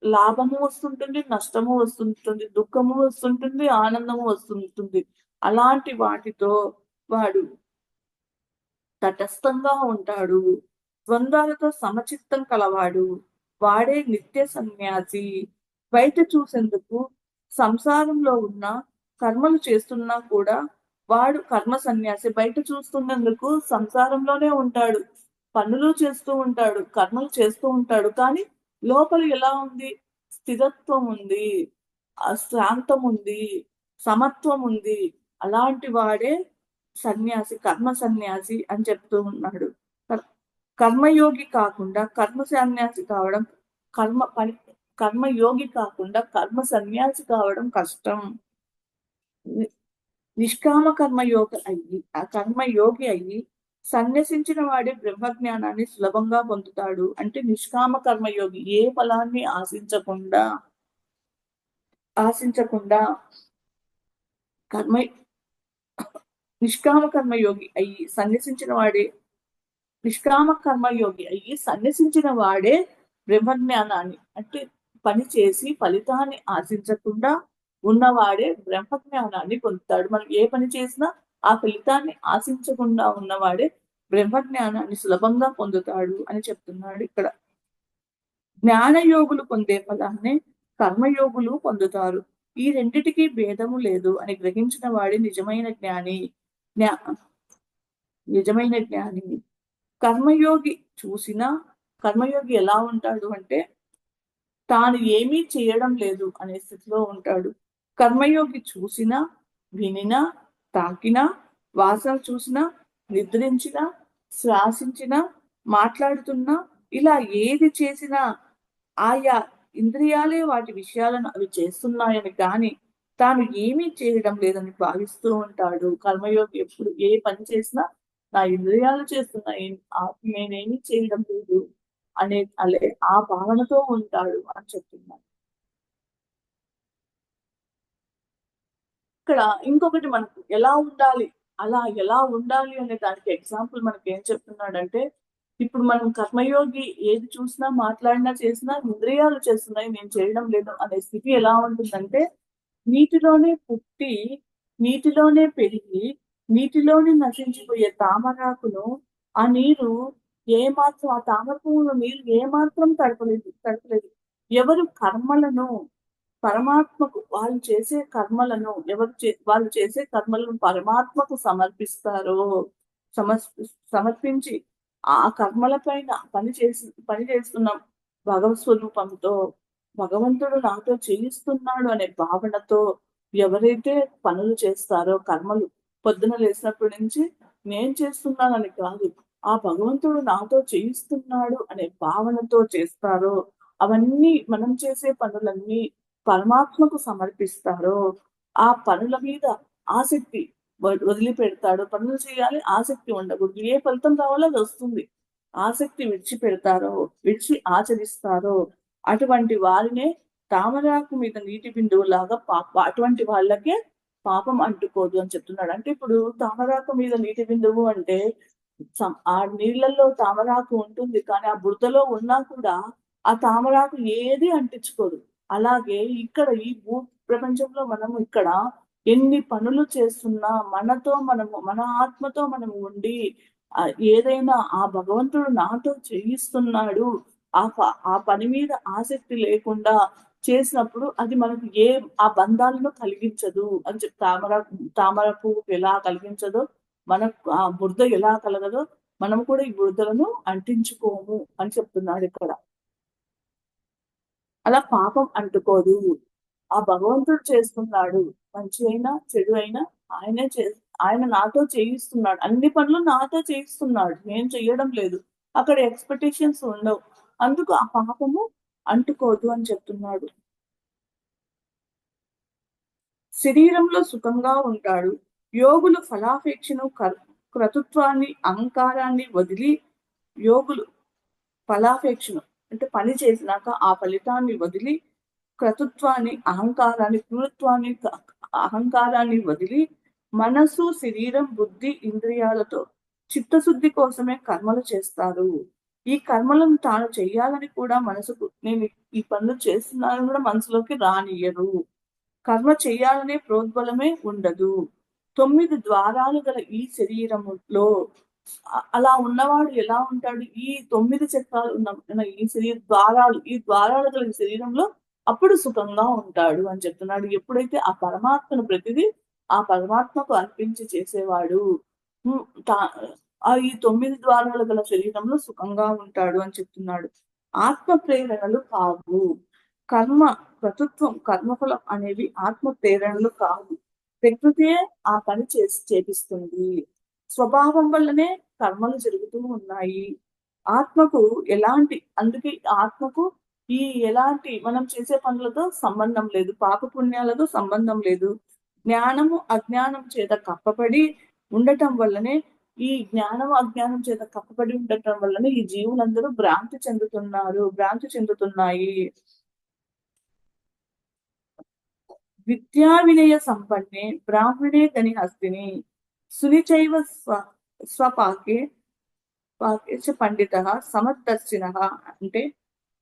లాభము వస్తుంటుంది, నష్టము వస్తుంటుంది, దుఃఖము వస్తుంటుంది, ఆనందము వస్తుంటుంది. అలాంటి వాటితో వాడు తటస్థంగా ఉంటాడు. ద్వంద్వాలతో సమచిత్తం కలవాడు వాడే నిత్య సన్యాసి. బయట చూసేందుకు సంసారంలో ఉన్న కర్మలు చేస్తున్నా కూడా వాడు కర్మ సన్యాసి. బయట చూస్తున్నందుకు సంసారంలోనే ఉంటాడు, పనులు చేస్తూ ఉంటాడు, కర్మలు చేస్తూ ఉంటాడు, కానీ లోపల ఎలా ఉంది? స్థిరత్వం ఉంది, శాంతం ఉంది, సమత్వం ఉంది. అలాంటి వాడే సన్యాసి, కర్మ సన్యాసి అని చెప్తూ ఉన్నాడు. కర్మయోగి కాకుండా కర్మ సన్యాసి కావడం, కర్మ పని కర్మయోగి కాకుండా కర్మ సన్యాసి కావడం కష్టం. నిష్కామ కర్మయోగి అయ్యి సన్యసించిన వాడే బ్రహ్మజ్ఞానాన్ని సులభంగా పొందుతాడు. అంటే నిష్కామ కర్మయోగి ఏ ఫలాన్ని ఆశించకుండా కర్మ నిష్కామ కర్మయోగి అయ్యి సన్యసించిన వాడే బ్రహ్మజ్ఞానాన్ని, అంటే పని చేసి ఫలితాన్ని ఆశించకుండా ఉన్నవాడే బ్రహ్మజ్ఞానాన్ని పొందుతాడు. మనం ఏ పని చేసినా ఆ ఫలితాన్ని ఆశించకుండా ఉన్నవాడే బ్రహ్మజ్ఞానాన్ని సులభంగా పొందుతాడు అని చెప్తున్నాడు ఇక్కడ. జ్ఞానయోగులు పొందే ఫలాన్ని కర్మయోగులు పొందుతారు. ఈ రెండిటికి భేదము లేదు అని గ్రహించిన వాడే నిజమైన జ్ఞాని. కర్మయోగి కర్మయోగి ఎలా ఉంటాడు అంటే తాను ఏమీ చేయడం లేదు అనే స్థితిలో ఉంటాడు. కర్మయోగి చూసినా, వినినా, తాకినా, వాసన చూసినా, నిద్రించినా, శ్వాసించినా, మాట్లాడుతున్నా, ఇలా ఏది చేసినా ఆయా ఇంద్రియాలే వాటి విషయాలను అవి చేస్తున్నాయని కానీ తాను ఏమీ చేయడం లేదని భావిస్తూ ఉంటాడు. కర్మయోగి ఎప్పుడు ఏ పని చేసినా నా ఇంద్రియాలు చేస్తున్నాయి, నేనేమీ చేయడం లేదు అనే ఆ భావనతో ఉంటాడు అని చెప్తున్నాడు. ఇక్కడ ఇంకొకటి మనకు ఎలా ఉండాలి అనే దానికి ఎగ్జాంపుల్ మనకి ఏం చెప్తున్నాడంటే, ఇప్పుడు మనం కర్మయోగి ఏది చూసినా, మాట్లాడినా, చేసినా ఇంద్రియాలు చేస్తున్నాయి, నేను చేయడం లేదు అనే స్థితి ఎలా ఉంటుందంటే, నీటిలోనే పుట్టి, నీటిలోనే పెరిగి, నీటిలోనే నశించిపోయే తామరాకును ఆ నీరు ఏమాత్రం, ఆ తామర పువ్వును నీరు ఏమాత్రం తడపలేదు. ఎవరు కర్మలను పరమాత్మకు వాళ్ళు చేసే కర్మలను పరమాత్మకు సమర్పిస్తారో, సమర్పించి ఆ కర్మల పైన పని చేస్తున్న భగవత్ స్వరూపంతో, భగవంతుడు నాతో చేయిస్తున్నాడు అనే భావనతో ఎవరైతే పనులు చేస్తారో, కర్మలు పొద్దున లేచినప్పటి నుంచి నేను చేస్తున్నానని కాదు, ఆ భగవంతుడు నాతో చేయిస్తున్నాడు అనే భావనతో చేస్తారో, అవన్నీ మనం చేసే పనులన్నీ పరమాత్మకు సమర్పిస్తారో, ఆ పనుల మీద ఆసక్తి వదిలిపెడతాడు. పనులు చేయాలి, ఆసక్తి ఉండకూడదు. ఏ ఫలితం రావాలో అది వస్తుంది. ఆసక్తి విడిచి ఆచరిస్తారో అటువంటి వారినే తామరాకు మీద నీటి బిందువులాగా అటువంటి వాళ్ళకే పాపం అంటుకోదు అని చెప్తున్నాడు. అంటే ఇప్పుడు తామరాకు మీద నీటి బిందువు అంటే ఆ నీళ్లలో తామరాకు ఉంటుంది, కానీ ఆ బురదలో ఉన్నా కూడా ఆ తామరాకు ఏది అంటించుకోదు. అలాగే ఇక్కడ ఈ భూ ప్రపంచంలో మనము ఇక్కడ ఎన్ని పనులు చేస్తున్నా మన ఆత్మతో మనము ఉండి ఏదైనా ఆ భగవంతుడు నాతో చేయిస్తున్నాడు ఆ పని మీద ఆసక్తి లేకుండా చేసినప్పుడు అది మనకు ఆ బంధాలను కలిగించదు అని చెప్పి తామర పువ్వుకు ఎలా కలిగించదో మనకు ఆ బురద ఎలా కలగదో మనం కూడా ఈ బురదలను అంటించుకోము అని చెప్తున్నాడు ఇక్కడ. అలా పాపం అంటుకోదు. ఆ భగవంతుడు చేస్తున్నాడు, మంచి అయినా చెడు అయినా ఆయన నాతో చేయిస్తున్నాడు, అన్ని పనులు నాతో చేయిస్తున్నాడు, నేను చెయ్యడం లేదు. అక్కడ ఎక్స్పెక్టేషన్స్ ఉండవు, అందుకు ఆ పాపము అంటుకోదు అని చెప్తున్నాడు. శరీరంలో సుఖంగా ఉంటాడు. యోగులు ఫలాపేక్షను క్రతుత్వాన్ని అహంకారాన్ని వదిలి యోగులు ఫలాపేక్షను అంటే పని చేసినాక ఆ ఫలితాన్ని వదిలి క్రతుత్వాన్ని అహంకారాన్ని క్రూరత్వాన్ని అహంకారాన్ని వదిలి మనసు శరీరం బుద్ధి ఇంద్రియాలతో చిత్తశుద్ధి కోసమే కర్మలు చేస్తారు. ఈ కర్మలను తాను చెయ్యాలని కూడా మనసుకు నేను ఈ పనులు చేస్తున్నానని కూడా మనసులోకి రానియ్యరు. కర్మ చెయ్యాలనే ప్రోద్బలమే ఉండదు. 9 ద్వారాలు గల ఈ శరీరములో అలా ఉన్నవాడు ఎలా ఉంటాడు? ఈ 9 చక్రాలు ఉన్న ఈ ద్వారాలు గల శరీరంలో అప్పుడు సుఖంగా ఉంటాడు అని చెప్తున్నాడు. ఎప్పుడైతే ఆ పరమాత్మను ప్రతిదీ ఆ పరమాత్మకు అర్పించి చేసేవాడు ఈ 9 ద్వారాలు గల శరీరంలో సుఖంగా ఉంటాడు అని చెప్తున్నాడు. ఆత్మ ప్రేరణలు కావు. కర్మ కర్తృత్వం కర్మఫలం అనేవి ఆత్మ ప్రేరణలు కావు. ప్రకృతియే ఆ పని చేపిస్తుంది. స్వభావం వల్లనే కర్మలు జరుగుతూ ఉన్నాయి. ఆత్మకు అందుకే ఆత్మకు ఈ ఎలాంటి మనం చేసే పనులతో సంబంధం లేదు. పాపపుణ్యాలతో సంబంధం లేదు. జ్ఞానము అజ్ఞానం చేత కప్పబడి ఉండటం వల్లనే ఈ జ్ఞానం అజ్ఞానం చేత కప్పబడి ఉండటం వల్లనే ఈ జీవులందరూ భ్రాంతి చెందుతున్నాయి. విద్యా వినయ సంపన్నే బ్రాహ్మణే గని హస్తిని సునిచైవ స్వపాకే పండిత సమదర్శిన అంటే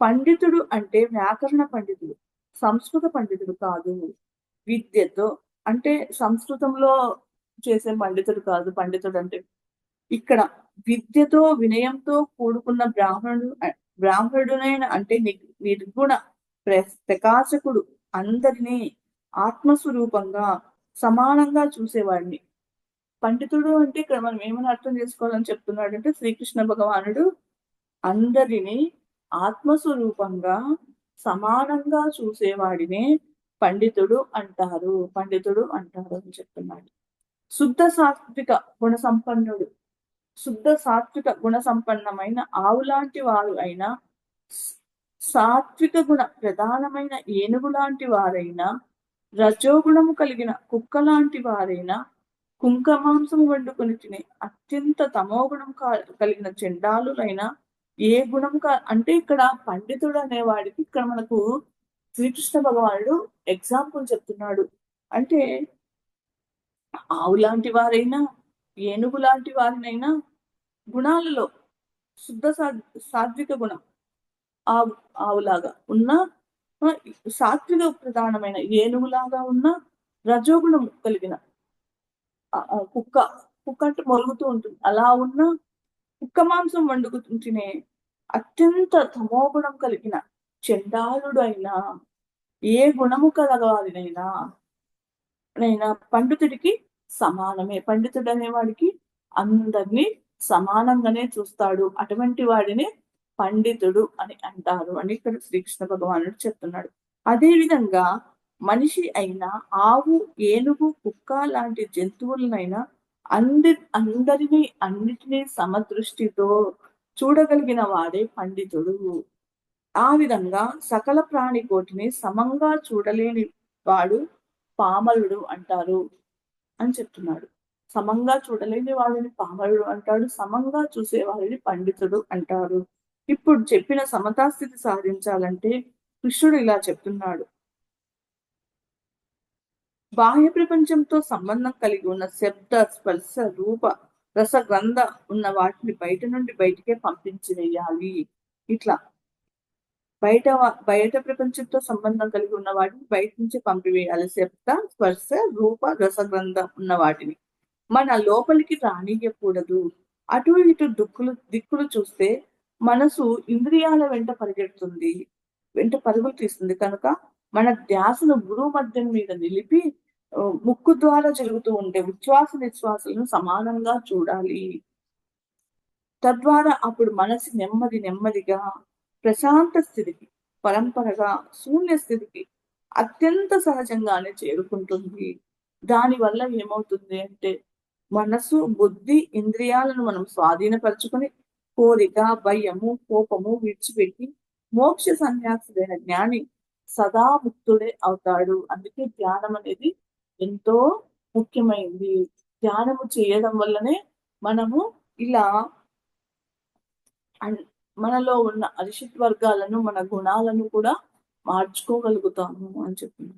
పండితుడు అంటే వ్యాకరణ పండితుడు, సంస్కృత పండితుడు కాదు. విద్యతో అంటే సంస్కృతంలో చేసే పండితుడు కాదు. పండితుడు అంటే ఇక్కడ విద్యతో వినయంతో కూడుకున్న బ్రాహ్మణుడైన అంటే నిర్గుణ ప్రకాశకుడు అందరినీ ఆత్మస్వరూపంగా సమానంగా చూసేవాడిని. పండితుడు అంటే ఇక్కడ మనం ఏమని అర్థం చేసుకోవాలని చెప్తున్నాడంటే శ్రీకృష్ణ భగవానుడు అందరినీ ఆత్మస్వరూపంగా సమానంగా చూసేవాడినే పండితుడు అంటారు అని చెప్తున్నాడు. శుద్ధ సాత్విక గుణ సంపన్నమైన ఆవులాంటి వారు అయినా, సాత్విక గుణ ప్రధానమైన ఏనుగు లాంటి వారైనా, రజోగుణము కలిగిన కుక్క లాంటి వారైనా, కుంకమాంసము వండుకొని తినే అత్యంత తమోగుణం కలిగిన చెండాలులైనా ఏ గుణం అంటే ఇక్కడ పండితుడు అనేవాడికి ఇక్కడ మనకు శ్రీకృష్ణ భగవానుడు ఎగ్జాంపుల్ చెప్తున్నాడు. అంటే ఆవు లాంటి వారైనా ఏనుగు లాంటి వారినైనా గుణాలలో శుద్ధ సాత్విక గుణం ఆవులాగా ఉన్న, సాత్విక ప్రధానమైన ఏనుగులాగా ఉన్న, రజోగుణం కలిగిన కుక్క అంటే మొరుగుతూ ఉంటుంది అలా ఉన్న, కుక్క మాంసం వండుకుంటూనే అత్యంత తమోగుణం కలిగిన చెండాలుడు అయినా, ఏ గుణము కలగవారినైనా పండితుడికి సమానమే. పండితుడు అనేవాడికి అందరినీ సమానంగానే చూస్తాడు. అటువంటి వాడిని పండితుడు అని అంటారు అని ఇక్కడ శ్రీకృష్ణ భగవానుడు చెప్తున్నాడు. అదే విధంగా మనిషి అయినా, ఆవు ఏనుగు కుక్క లాంటి జంతువులనైనా అన్నిటినీ సమదృష్టితో చూడగలిగిన వాడే పండితుడు. ఆ విధంగా సకల ప్రాణి కోటిని సమంగా చూడలేని వాడు పామరుడు అంటారు అని చెప్తున్నాడు. సమంగా చూడలేని వాడిని పామరుడు అంటాడు, సమంగా చూసేవాడిని పండితుడు అంటారు. ఇప్పుడు చెప్పిన సమతాస్థితి సాధించాలంటే కృష్ణుడు ఇలా చెప్తున్నాడు. బాహ్య ప్రపంచంతో సంబంధం కలిగి ఉన్న శబ్ద స్పర్శ రూప రసగంధ ఉన్న వాటిని బయట నుండి బయటికే పంపించి వేయాలి. ఇట్లా బయట ప్రపంచంతో సంబంధం కలిగి ఉన్న వాటిని బయట నుంచి పంపివేయాలి. శబ్ద స్పర్శ రూప రసగంధం ఉన్న వాటిని మన లోపలికి రానియకూడదు. అటు ఇటు దిక్కులు చూస్తే మనసు ఇంద్రియాల వెంట పరుగులు తీస్తుంది. కనుక మన ధ్యాసను గురువు మధ్యం మీద నిలిపి ముక్కు ద్వారా జరుగుతూ ఉంటే ఉచ్ఛ్వాస నిశ్వాసాలను సమానంగా చూడాలి. తద్వారా అప్పుడు మనసు నెమ్మదిగా ప్రశాంత స్థితికి, పరంపరగా శూన్య స్థితికి అత్యంత సహజంగానే చేరుకుంటుంది. దానివల్ల ఏమవుతుంది అంటే మనసు బుద్ధి ఇంద్రియాలను మనం స్వాధీనపరుచుకొని కోరిక భయము కోపము విడిచిపెట్టి మోక్ష సన్యాసుడైన జ్ఞాని సదా ముక్తుడే అవుతాడు. అందుకే ధ్యానం అనేది ఎంతో ముఖ్యమైనది. ధ్యానము చేయడం వల్లనే మనము ఇలా మనలో ఉన్న అరిషత్ వర్గాలను, మన గుణాలను కూడా మార్చుకోగలుగుతాము అని చెప్పింది.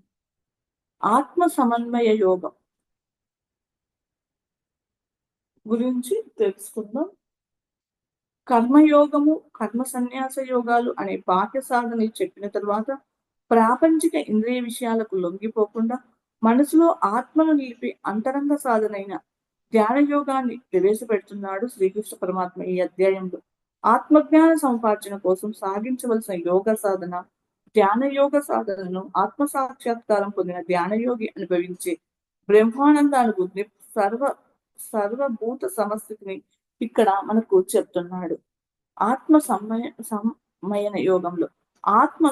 ఆత్మ సమన్వయ యోగం గురించి తెలుసుకుందాం. కర్మయోగము, కర్మ సన్యాస యోగాలు అనే బాహ్య సాధనలు చెప్పిన తరువాత ప్రాపంచిక ఇంద్రియ విషయాలకు లొంగిపోకుండా మనసులో ఆత్మను నిలిపి అంతరంగ సాధనైన ధ్యాన యోగాన్ని ప్రవేశపెడుతున్నాడు శ్రీకృష్ణ పరమాత్మ ఈ అధ్యాయంలో. ఆత్మజ్ఞాన సముపార్జన కోసం సాగించవలసిన యోగ సాధన, ధ్యాన యోగ సాధనను ఆత్మ సాక్షాత్కారం పొందిన ధ్యానయోగి అనుభవించే బ్రహ్మానందానుభూతిని, సర్వభూత సమస్థితిని ఇక్కడ మనకు చెప్తున్నాడు. ఆత్మ సంయమన యోగంలో ఆత్మ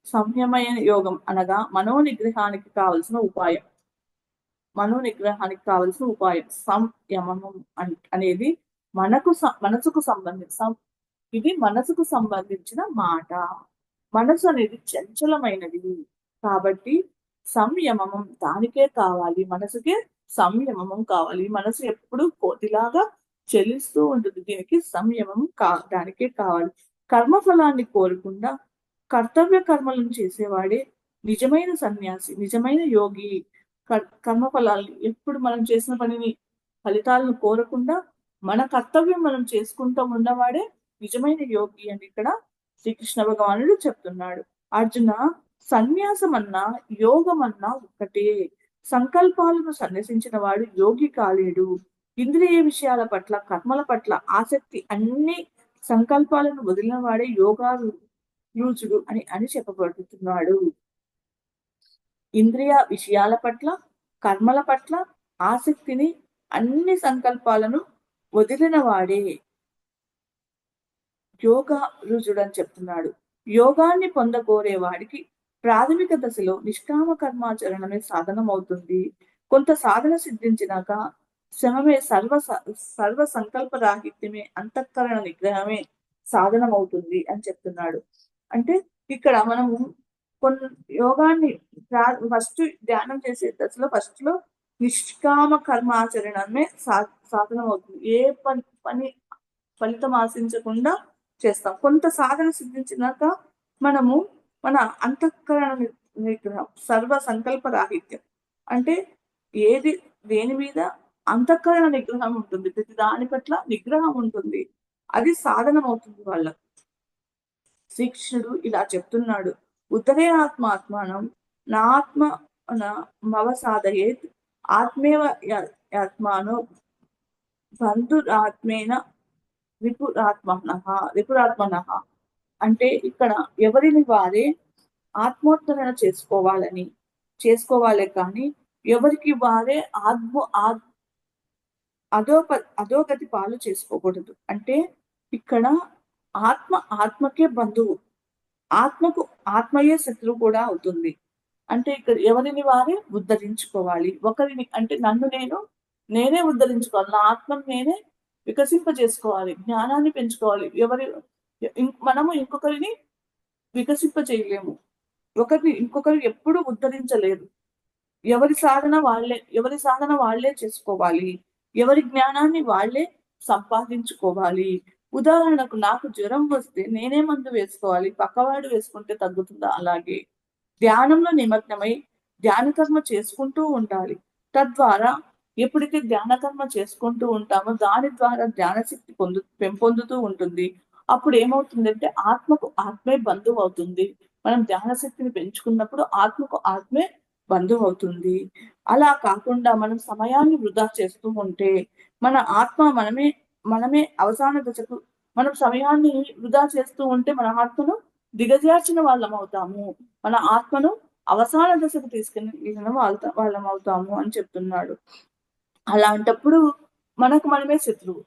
సంయమన యోగం అనగా మనోనిగ్రహానికి కావలసిన ఉపాయం. సంయమనం అనేది మనసుకు సంబంధించిన మాట. మనసు అనేది చంచలమైనది కాబట్టి సంయమనం దానికే కావాలి. మనసుకే సంయమనం కావాలి. మనసు ఎప్పుడు కోతిలాగా చెలిస్తూ ఉంటుంది. దీనికి సంయమం దానికే కావాలి. కర్మఫలాన్ని కోరకుండా కర్తవ్య కర్మలను చేసేవాడే నిజమైన సన్యాసి, నిజమైన యోగి. కర్మఫలాల్ని ఎప్పుడు మనం చేసిన పనిని ఫలితాలను కోరకుండా మన కర్తవ్యం మనం చేసుకుంటూ ఉన్నవాడే నిజమైన యోగి అని ఇక్కడ శ్రీకృష్ణ భగవానుడు చెప్తున్నాడు. అర్జున, సన్యాసం అన్నా యోగం అన్నా ఒక్కటే. సంకల్పాలను సన్యసించిన వాడు యోగి కాలేడు. ఇంద్రియ విషయాల పట్ల, కర్మల పట్ల ఆసక్తి అన్ని సంకల్పాలను వదిలిన వాడే యోగారూచుడు అని చెప్పబడుతున్నాడు. ఇంద్రియ విషయాల పట్ల, కర్మల పట్ల ఆసక్తిని, అన్ని సంకల్పాలను వదిలిన వాడే యోగా రుజుడు అని చెప్తున్నాడు. యోగాన్ని పొందకోరే వాడికి ప్రాథమిక దశలో నిష్కామ కర్మాచరణమే సాధనమవుతుంది. కొంత సాధన సిద్ధించినాక శ్రమమే సర్వ సంకల్ప రాహిత్యమే, అంతఃకరణ నిగ్రహమే సాధనమవుతుంది అని చెప్తున్నాడు. అంటే ఇక్కడ మనము కొన్ని యోగాన్ని ఫస్ట్ ధ్యానం చేసే దశలో ఫస్ట్ లో నిష్కామ కర్మాచరణమే సాధనం అవుతుంది. ఏ పని ఫలితం ఆశించకుండా చేస్తాం. కొంత సాధన సిద్ధించినాక మనము మన అంతఃకరణ నిగ్రహం, సర్వ సంకల్ప రాహిత్యం అంటే దేని మీద అంతఃకరణ నిగ్రహం ఉంటుంది, ప్రతి దాని పట్ల నిగ్రహం ఉంటుంది. అది సాధనం అవుతుంది వాళ్ళకు. శ్రీకృష్ణుడు ఇలా చెప్తున్నాడు. ఉత్తరే ఆత్మానం నా ఆత్మ మవ సాధయేత్ ఆత్మేవ ఆత్మానో బంధురాత్మేన రిపురాత్మన. అంటే ఇక్కడ ఎవరిని వారే ఆత్మోత్తరణ చేసుకోవాలి కానీ ఎవరికి వారే అధోగతి పాలు చేసుకోకూడదు. అంటే ఇక్కడ ఆత్మకే బంధువు, ఆత్మయే శత్రువు కూడా అవుతుంది. అంటే ఇక్కడ ఎవరిని వారే ఉద్ధరించుకోవాలి. ఒకరిని అంటే నేనే ఉద్ధరించుకోవాలి, నా ఆత్మను నేనే వికసింపజేసుకోవాలి, జ్ఞానాన్ని పెంచుకోవాలి. మనము ఇంకొకరిని వికసింప చేయలేము, ఇంకొకరు ఎప్పుడు ఉద్ధరించలేరు. ఎవరి సాధన వాళ్లే చేసుకోవాలి, ఎవరి జ్ఞానాన్ని వాళ్లే సంపాదించుకోవాలి. ఉదాహరణకు నాకు జ్వరం వస్తే నేనే మందు వేసుకోవాలి, పక్కవాడు వేసుకుంటే తగ్గుతుందా? అలాగే ధ్యానంలో నిమగ్నమై ధ్యాన కర్మ చేసుకుంటూ ఉండాలి. తద్వారా ఎప్పుడైతే ధ్యాన కర్మ చేసుకుంటూ ఉంటామో దాని ద్వారా జ్ఞానశక్తి పెంపొందుతూ ఉంటుంది. అప్పుడు ఏమవుతుందంటే ఆత్మకు ఆత్మే బంధువు అవుతుంది. మనం జ్ఞానశక్తిని పెంచుకున్నప్పుడు ఆత్మకు ఆత్మే బంధువు అవుతుంది. అలా కాకుండా మనం సమయాన్ని వృధా చేస్తూ ఉంటే మన ఆత్మ మనమే అవసాన దశకు మనం సమయాన్ని వృధా చేస్తూ ఉంటే మన ఆత్మను దిగజార్చిన వాళ్ళం అవుతాము, మన ఆత్మను అవసాన దశకు తీసుకెళ్ళిన వాళ్ళం అవుతాము అని చెప్తున్నాడు. అలాంటప్పుడు మనకు మనమే శత్రువు,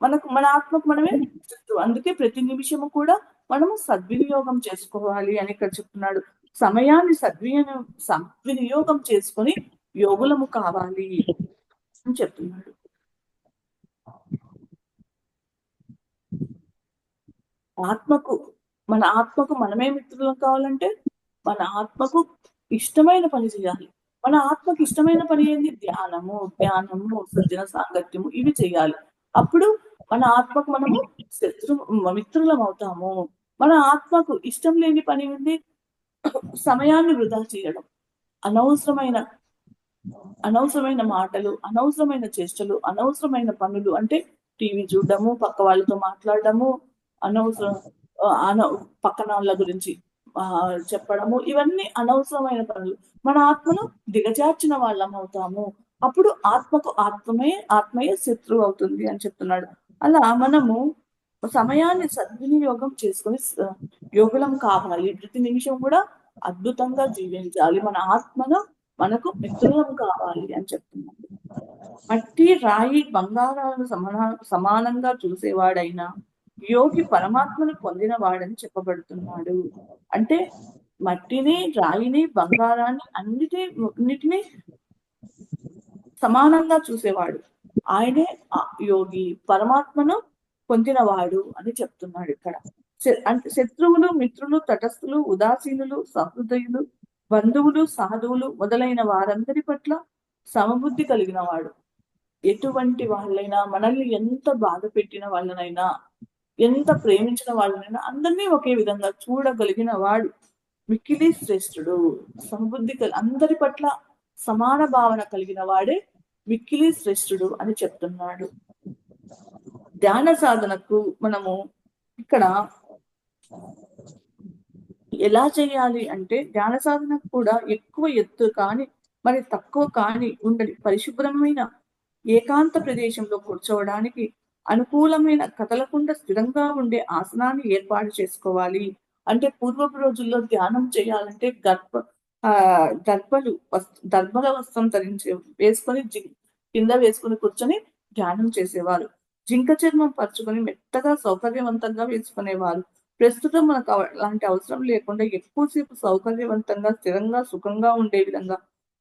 మన ఆత్మకు మనమే శత్రువు. అందుకే ప్రతి నిమిషము కూడా మనము సద్వినియోగం చేసుకోవాలి అని ఇక్కడ చెప్తున్నాడు. సమయాన్ని సద్వినియోగం చేసుకొని యోగులము కావాలి అని చెప్తున్నాడు. మన ఆత్మకు మనమే మిత్రులం కావాలంటే మన ఆత్మకు ఇష్టమైన పని చేయాలి. మన ఆత్మకి ఇష్టమైన పని ఏంది? ధ్యానము, జ్ఞానము, సజ్జన సాంగత్యము ఇవి చేయాలి. అప్పుడు మన ఆత్మకు మనము మిత్రులం అవుతాము. మన ఆత్మకు ఇష్టం లేని పని ఉంది, సమయాన్ని వృధా చేయడం, అనవసరమైన అనవసరమైన మాటలు, అనవసరమైన చేష్టలు, అనవసరమైన పనులు, అంటే టీవీ చూడడము, పక్క వాళ్ళతో మాట్లాడడము, అనవసరం పక్కన వాళ్ళ గురించి చెప్పడము, ఇవన్నీ అనవసరమైన పనులు. మన ఆత్మను దిగజార్చిన వాళ్ళం అవుతాము. అప్పుడు ఆత్మయే శత్రువు అవుతుంది అని చెప్తున్నాడు. అలా మనము సమయాన్ని సద్వినియోగం చేసుకొని యోగులం కావాలి. ప్రతి నిమిషం కూడా అద్భుతంగా జీవించాలి. మన ఆత్మను మనకు మిత్రులం కావాలి అని చెప్తున్నాడు. మట్టి, రాయి, బంగారాలను సమానంగా చూసేవాడైనా యోగి పరమాత్మను పొందిన వాడని చెప్పబడుతున్నాడు. అంటే మట్టిని, రాయిని, బంగారాన్ని అన్నిటినీ సమానంగా చూసేవాడు ఆయనే యోగి, పరమాత్మను పొందినవాడు అని చెప్తున్నాడు ఇక్కడ. అంటే శత్రువులు, మిత్రులు, తటస్థులు, ఉదాసీనులు, సహృదయులు, బంధువులు, సాధువులు మొదలైన వారందరి పట్ల సమబుద్ధి కలిగిన వాడు. ఎటువంటి వాళ్ళైనా, మనల్ని ఎంత బాధ పెట్టిన వాళ్ళనైనా, ఎంత ప్రేమించిన వాళ్ళనైనా అందరినీ ఒకే విధంగా చూడగలిగిన వాడు మిక్కిలి శ్రేష్ఠుడు. సమబుద్ధి అందరి పట్ల సమాన భావన కలిగిన వాడే మిక్కిలి శ్రేష్ఠుడు అని చెప్తున్నాడు. ధ్యాన సాధనకు మనము ఇక్కడ ఎలా చేయాలి అంటే, ధ్యాన సాధనకు కూడా ఎక్కువ ఎత్తు కానీ మరి తక్కువ కానీ ఉండని పరిశుభ్రమైన ఏకాంత ప్రదేశంలో కూర్చోవడానికి అనుకూలమైన కదలకుండా స్థిరంగా ఉండే ఆసనాన్ని ఏర్పాటు చేసుకోవాలి. అంటే పూర్వపు రోజుల్లో ధ్యానం చేయాలంటే దర్భల వస్త్రం వేసుకొని కింద వేసుకొని కూర్చొని ధ్యానం చేసేవారు. జింక చర్మం పరుచుకొని మెత్తగా సౌకర్యవంతంగా వేసుకునేవారు. ప్రస్తుతం మనకు అలాంటి అవసరం లేకుండా ఎక్కువసేపు సౌకర్యవంతంగా, స్థిరంగా, సుఖంగా ఉండే విధంగా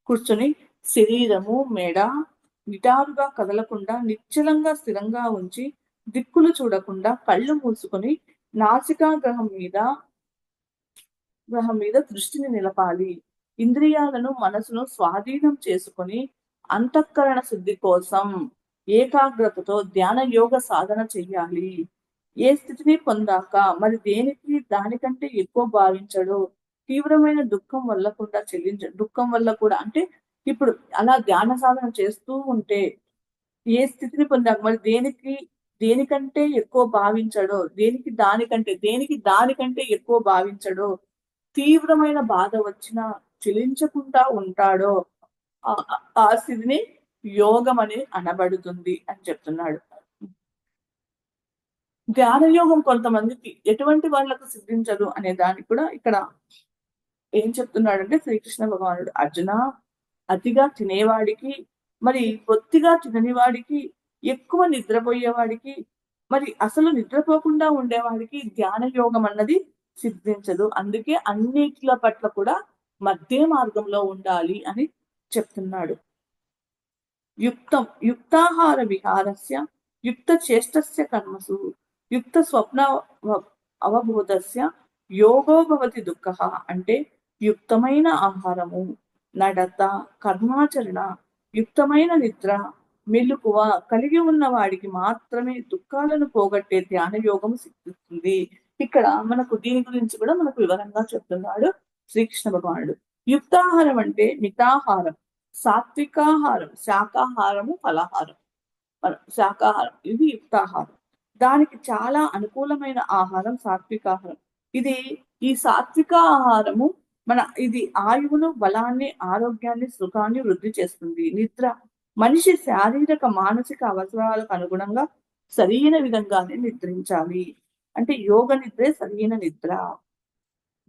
కూర్చొని శరీరము, మెడ నిటారుగా కదలకుండా నిశ్చలంగా స్థిరంగా ఉంచి దిక్కులు చూడకుండా కళ్ళు మూసుకొని నాసికా గ్రహం మీద దృష్టిని నిలపాలి. ఇంద్రియాలను, మనసును స్వాధీనం చేసుకొని అంతఃకరణ శుద్ధి కోసం ఏకాగ్రతతో ధ్యాన యోగ సాధన చెయ్యాలి. ఏ స్థితిని పొందాక మరి దేనికి దానికంటే ఎక్కువ భావించడో, తీవ్రమైన దుఃఖం వల్ల కూడా అంటే ఇప్పుడు అలా ధ్యాన సాధన చేస్తూ ఉంటే ఏ స్థితిని పొందాక మరి దేనికంటే ఎక్కువ భావించడో, దేనికి దానికంటే ఎక్కువ భావించడో, తీవ్రమైన బాధ వచ్చినా చెలించకుండా ఉంటాడో ఆ స్థితిని యోగం అని అనబడుతుంది అని చెప్తున్నాడు. ధ్యాన యోగం కొంతమందికి ఎటువంటి వాళ్ళకు సిద్ధించదు అనే దానికి కూడా ఇక్కడ ఏం చెప్తున్నాడంటే శ్రీకృష్ణ భగవానుడు, అర్జున, అతిగా తినేవాడికి, మరి బొత్తిగా తినని వాడికి, ఎక్కువ నిద్రపోయేవాడికి, మరి అసలు నిద్రపోకుండా ఉండేవాడికి ధ్యాన యోగం అన్నది సిద్ధించదు. అందుకే అన్నిట్ల పట్ల కూడా మధ్య మార్గంలో ఉండాలి అని చెప్తున్నాడు. యుక్తాహార విహారస్య యుక్త చేష్టస్య కర్మసు యుక్త స్వప్న అవబోధస్య యోగో భవతి దుఃఖ. అంటే యుక్తమైన ఆహారము, నడత, కర్మాచరణ, యుక్తమైన నిద్ర, మెలకువ కలిగి ఉన్న వాడికి మాత్రమే దుఃఖాలను పోగొట్టే ధ్యాన యోగం సిద్ధిస్తుంది. ఇక్కడ మనకు దీని గురించి కూడా మనకు వివరంగా చెప్తున్నాడు శ్రీకృష్ణ భగవానుడు. యుక్తాహారం అంటే మితాహారం, సాత్వికాహారం, శాకాహారము, ఫలాహారం. శాకాహారం ఇది యుక్తాహారం. దానికి చాలా అనుకూలమైన ఆహారం సాత్వికాహారం. ఈ సాత్విక ఆహారము ఇది ఆయువును, బలాన్ని, ఆరోగ్యాన్ని, సుఖాన్ని వృద్ధి చేస్తుంది. నిద్ర మనిషి శారీరక, మానసిక అవసరాలకు అనుగుణంగా సరైన విధంగానే నిద్రించాలి. అంటే యోగ నిద్రే సరైన నిద్ర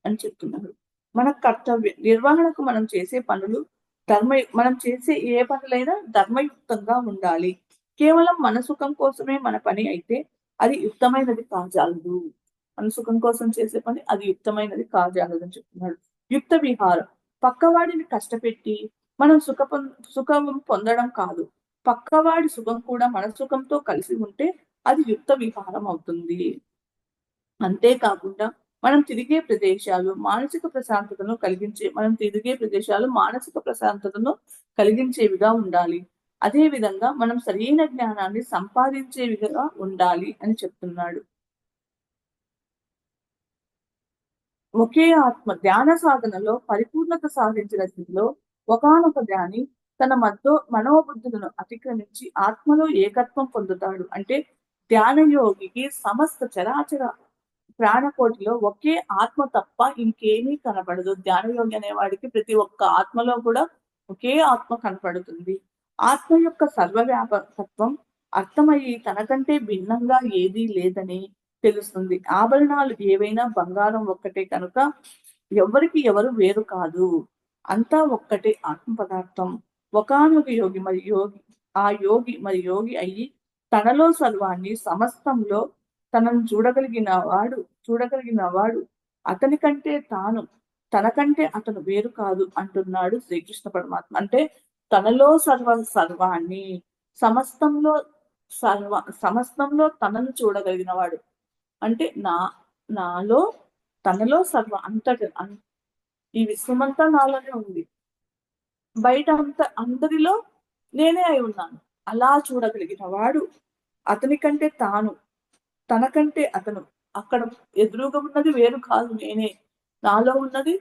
అని చెప్తున్నారు. మన కర్తవ్య నిర్వహణకు మనం చేసే ఏ పనులైనా ధర్మయుక్తంగా ఉండాలి. కేవలం మన సుఖం కోసమే మన పని అయితే అది యుక్తమైనది కాజాలదు. మన సుఖం కోసం చేసే పని అది యుక్తమైనది కాజాలదు అని చెప్తున్నాడు. యుక్త విహారం పక్కవాడిని కష్టపెట్టి మనం సుఖం పొందడం కాదు. పక్కవాడి సుఖం కూడా మన సుఖంతో కలిసి ఉంటే అది యుక్త విహారం అవుతుంది. అంతేకాకుండా మనం తిరిగే ప్రదేశాలు మానసిక ప్రశాంతతను కలిగించేవిగా ఉండాలి. అదే విధంగా మనం సరైన జ్ఞానాన్ని సంపాదించేవిగా ఉండాలి అని చెప్తున్నాడు. ఒకే ఆత్మ ధ్యాన సాధనలో పరిపూర్ణత సాధించిన స్థితిలో ఒకానొక ధ్యాని తన మనోబుద్ధులను అతిక్రమించి ఆత్మలో ఏకత్వం పొందుతాడు. అంటే ధ్యాన యోగికి సమస్త చరాచర ప్రాణకోటిలో ఒకే ఆత్మ తప్ప ఇంకేమీ కనపడదు. ధ్యాన యోగి అనేవాడికి ప్రతి ఒక్క ఆత్మలో కూడా ఒకే ఆత్మ కనపడుతుంది. ఆత్మ యొక్క సర్వవ్యాపకత్వం అర్థమయ్యి తనకంటే భిన్నంగా ఏదీ లేదని తెలుస్తుంది. ఆభరణాలు ఏవైనా బంగారం ఒక్కటే కనుక ఎవరికి ఎవరు వేరు కాదు. అంతా ఒక్కటే ఆత్మ పదార్థం. ఒకానొక యోగి అయ్యి తనలో సర్వాన్ని సమస్తంలో తనను చూడగలిగిన వాడు తనకంటే అతను వేరు కాదు అంటున్నాడు శ్రీకృష్ణ పరమాత్మ. అంటే తనలో సర్వాన్ని సమస్తంలో సమస్తంలో తనను చూడగలిగిన వాడు. అంటే నాలో తనలో ఈ విశ్వమంతా నాలోనే ఉంది. బయట అందరిలో నేనే అయి ఉన్నాను. అలా చూడగలిగిన వాడు అతనికంటే తనకంటే అతను. అక్కడ ఎదురుగా ఉన్నది వేరు కాదు నేనే. నాలో ఉన్నది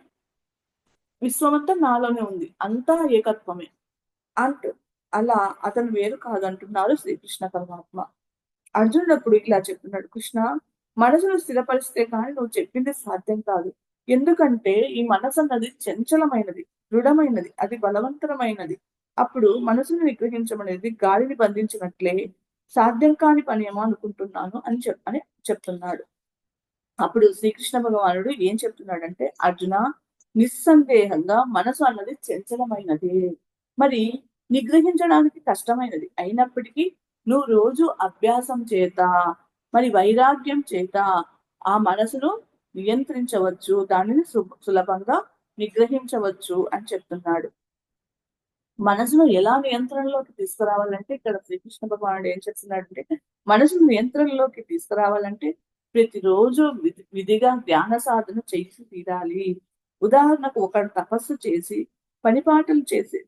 విశ్వమంతా నాలోనే ఉంది. అంతా ఏకత్వమే. అంటూ అలా అతను వేరు కాదంటున్నారు శ్రీకృష్ణ పరమాత్మ. అర్జునుడు అప్పుడు ఇలా చెప్తున్నాడు, కృష్ణ మనసును స్థిరపరిస్తే కానీ నువ్వు చెప్పింది సాధ్యం కాదు. ఎందుకంటే ఈ మనసు అన్నది చంచలమైనది, దృఢమైనది, అది బలవంతరమైనది. అప్పుడు మనసును నిగ్రహించమనేది గాలిని బంధించినట్లే సాధ్యం కాని పనేమో అనుకుంటున్నాను అని చెప్తున్నాడు. అప్పుడు శ్రీకృష్ణ భగవానుడు ఏం చెప్తున్నాడంటే, అర్జున నిస్సందేహంగా మనసు అన్నది చంచలమైనది, మరి నిగ్రహించడానికి కష్టమైనది. అయినప్పటికీ నువ్వు రోజు అభ్యాసం చేత మరి వైరాగ్యం చేత ఆ మనసును నియంత్రించవచ్చు, దానిని సులభంగా నిగ్రహించవచ్చు అని చెప్తున్నాడు. మనసును ఎలా నియంత్రణలోకి తీసుకురావాలంటే ఇక్కడ శ్రీకృష్ణ భగవానుడు ఏం చెప్తున్నాడంటే, మనసును నియంత్రణలోకి తీసుకురావాలంటే ప్రతిరోజు విధిగా ధ్యాన సాధన చేసి తీరాలి. ఉదాహరణకు ఒకడు తపస్సు చేసి పనిపాటలు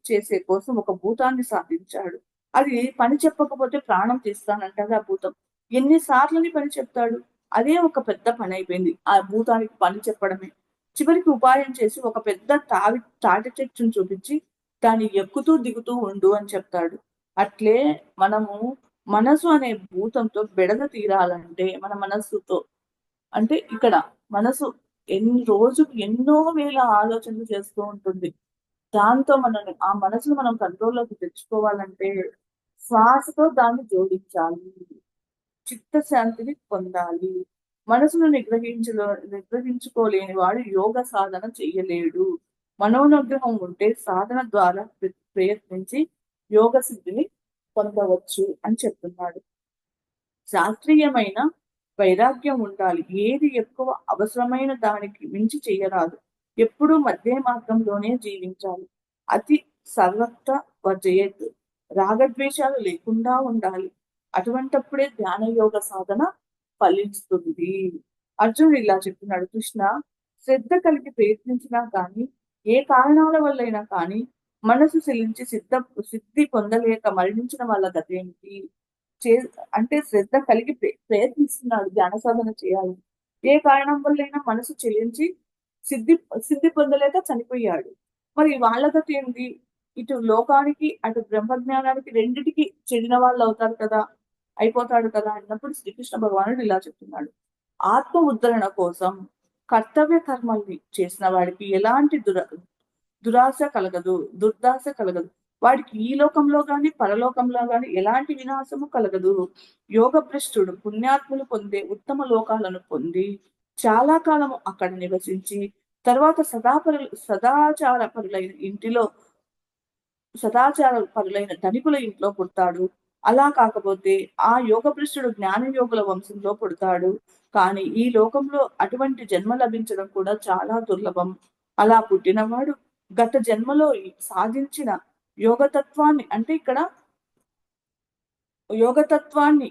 చేసే కోసం ఒక భూతాన్ని సాధించాడు. అది పని చెప్పకపోతే ప్రాణం తీస్తానంటాడు ఆ భూతం. ఎన్నిసార్లని పని చెప్తాడు? అదే ఒక పెద్ద పని అయిపోయింది ఆ భూతానికి పని చెప్పడమే. చివరికి ఉపాయం చేసి ఒక పెద్ద తాటి చెట్టును చూపించి దాన్ని ఎక్కుతూ దిగుతూ ఉండు అని చెప్తాడు. అట్లే మనము మనసు అనే భూతంతో బెడద తీరాలంటే మన మనస్సుతో, అంటే ఇక్కడ మనసు రోజుకు ఎన్నో వేల ఆలోచనలు చేస్తూ ఉంటుంది. దాంతో ఆ మనసును మనం కంట్రోల్లోకి తెచ్చుకోవాలంటే శ్వాసతో దాన్ని జోడించాలి, చిత్తశాంతిని పొందాలి. మనసును నిగ్రహించుకోలేని వాడు యోగ సాధన చెయ్యలేడు. మనోనిగ్రహం ఉంటే సాధన ద్వారా ప్రయత్నించి యోగ సిద్ధిని పొందవచ్చు అని చెప్తున్నాడు. శాస్త్రీయమైన వైరాగ్యం ఉండాలి. ఏది ఎక్కువ అవసరమైన దానికి మించి చేయరాదు. ఎప్పుడూ మధ్య మార్గంలోనే జీవించాలి. అతి సర్వత్ర వర్జయత్, రాగద్వేషాలు లేకుండా ఉండాలి. అటువంటప్పుడే ధ్యాన యోగ సాధన ఫలిస్తుంది. అర్జునుడు ఇలా చెప్తున్నాడు, కృష్ణ శ్రద్ధ కలిగి ప్రయత్నించినా కానీ ఏ కారణాల వల్లైనా కానీ మనసు చెలించి సిద్ధి పొందలేక మరణించిన వాళ్ళ గతేమిటి? అంటే శ్రద్ధ కలిగి ప్రయత్నిస్తున్నాడు ధ్యాన సాధన చేయాలి. ఏ కారణం వల్లైనా మనసు చెలించి సిద్ధి సిద్ధి పొందలేక చనిపోయాడు. మరి వాళ్ళ గతి ఏంటి? ఇటు లోకానికి అటు బ్రహ్మజ్ఞానానికి రెండిటికి చెందిన వాళ్ళు అవుతారు కదా, అయిపోతాడు కదా అన్నప్పుడు శ్రీకృష్ణ భగవానుడు ఇలా చెప్తున్నాడు, ఆత్మ ఉద్ధరణ కోసం కర్తవ్య కర్మల్ని చేసిన వాడికి ఎలాంటి దురాశ కలగదు, దుర్దాశ కలగదు. వాడికి ఈ లోకంలో గాని పరలోకంలో గాని ఎలాంటి వినాశము కలగదు. యోగ భ్రష్టుడు పుణ్యాత్ములు పొందే ఉత్తమ లోకాలను పొంది చాలా కాలం అక్కడ నివసించి తర్వాత సదాచార పరులైన ధనికుల ఇంట్లో పుడతాడు. అలా కాకపోతే ఆ యోగ భ్రష్టుడు జ్ఞాన యోగుల వంశంలో పుడతాడు. కానీ ఈ లోకంలో అటువంటి జన్మ లభించడం కూడా చాలా దుర్లభం. అలా పుట్టినవాడు గత జన్మలో సాధించిన యోగతత్వాన్ని, అంటే ఇక్కడ యోగతత్వాన్ని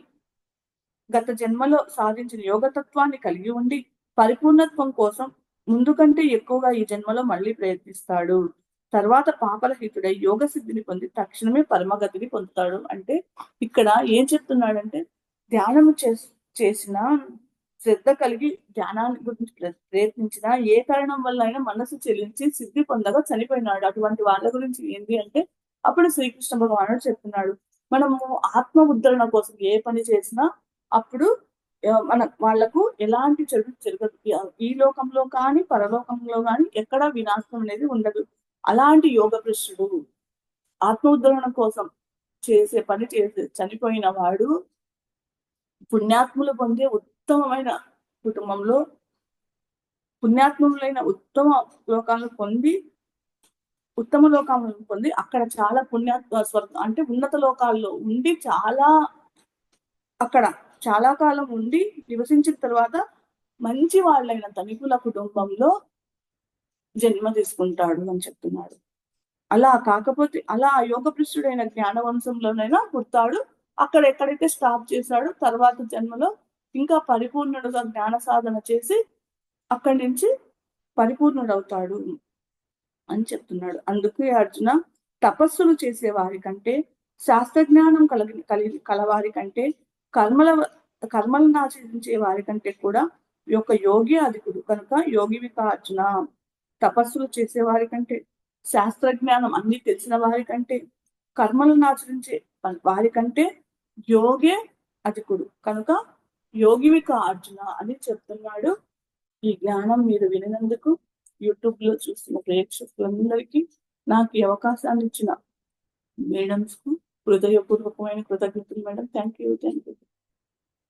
గత జన్మలో సాధించిన యోగతత్వాన్ని కలిగి ఉండి పరిపూర్ణత్వం కోసం ముందు కంటే ఎక్కువగా ఈ జన్మలో మళ్ళీ ప్రయత్నిస్తాడు. తర్వాత పాపరహితుడై యోగ సిద్ధిని పొంది తక్షణమే పరమగతిని పొందుతాడు. అంటే ఇక్కడ ఏం చెప్తున్నాడంటే ధ్యానము చేసిన శ్రద్ధ కలిగి ధ్యానాన్ని గురించి ప్రయత్నించిన ఏ కారణం వల్ల అయినా మనసు చెల్లించి సిద్ధి పొందగా చనిపోయినాడు. అటువంటి వాళ్ళ గురించి ఏంటి అంటే అప్పుడు శ్రీకృష్ణ భగవానుడు చెప్తున్నాడు, మనము ఆత్మ ఉద్ధరణ కోసం ఏ పని చేసినా అప్పుడు మన వాళ్లకు ఎలాంటి చెడు జరగదు. ఈ లోకంలో కానీ పరలోకంలో కానీ ఎక్కడా వినాశనం అనేది ఉండదు. అలాంటి యోగ భ్రష్టుడు ఆత్మ ఉద్ధరణ కోసం చేసే పని చేసి చనిపోయిన వాడు పుణ్యాత్ములు పొందే ఉత్తమమైన కుటుంబంలో పుణ్యాత్ములైన ఉత్తమ లోకాలను పొంది ఉత్తమ లోకాలను పొంది అక్కడ చాలా స్వర్గం అంటే ఉన్నత లోకాల్లో ఉండి అక్కడ చాలా కాలం ఉండి నివసించిన తర్వాత మంచి వాళ్ళైన ధనికుల కుటుంబంలో జన్మ తీసుకుంటాడు అని చెప్తున్నాడు. అలా కాకపోతే అలా యోగభ్రష్టుడైన జ్ఞానవంశంలోనైనా పుడతాడు. అక్కడ ఎక్కడైతే స్టాప్ చేశాడో తర్వాత జన్మలో ఇంకా పరిపూర్ణుడుగా జ్ఞాన సాధన చేసి అక్కడి నుంచి పరిపూర్ణుడవుతాడు అని చెప్తున్నాడు. అందుకే అర్జున తపస్సులు చేసే వారి కంటే శాస్త్రజ్ఞానం కలవారి కంటే కర్మలను ఆచరించే వారి కంటే కూడా యొక్క యోగి అధికుడు కనుక యోగివిక అర్జున. తపస్సులు చేసే వారి కంటే శాస్త్రజ్ఞానం అన్ని తెలిసిన వారి కంటే కర్మలను ఆచరించే వారి కంటే యోగే అధికుడు కనుక యోగివిక అర్జున అని చెప్తున్నాడు. ఈ జ్ఞానం మీరు వినినందుకు యూట్యూబ్ లో చూస్తున్న ప్రేక్షకులందరికీ నాకు ఈ అవకాశాన్ని ఇచ్చిన మేడమ్స్ కు హృదయపూర్వకమైన కృతజ్ఞతలు మేడం. Thank you.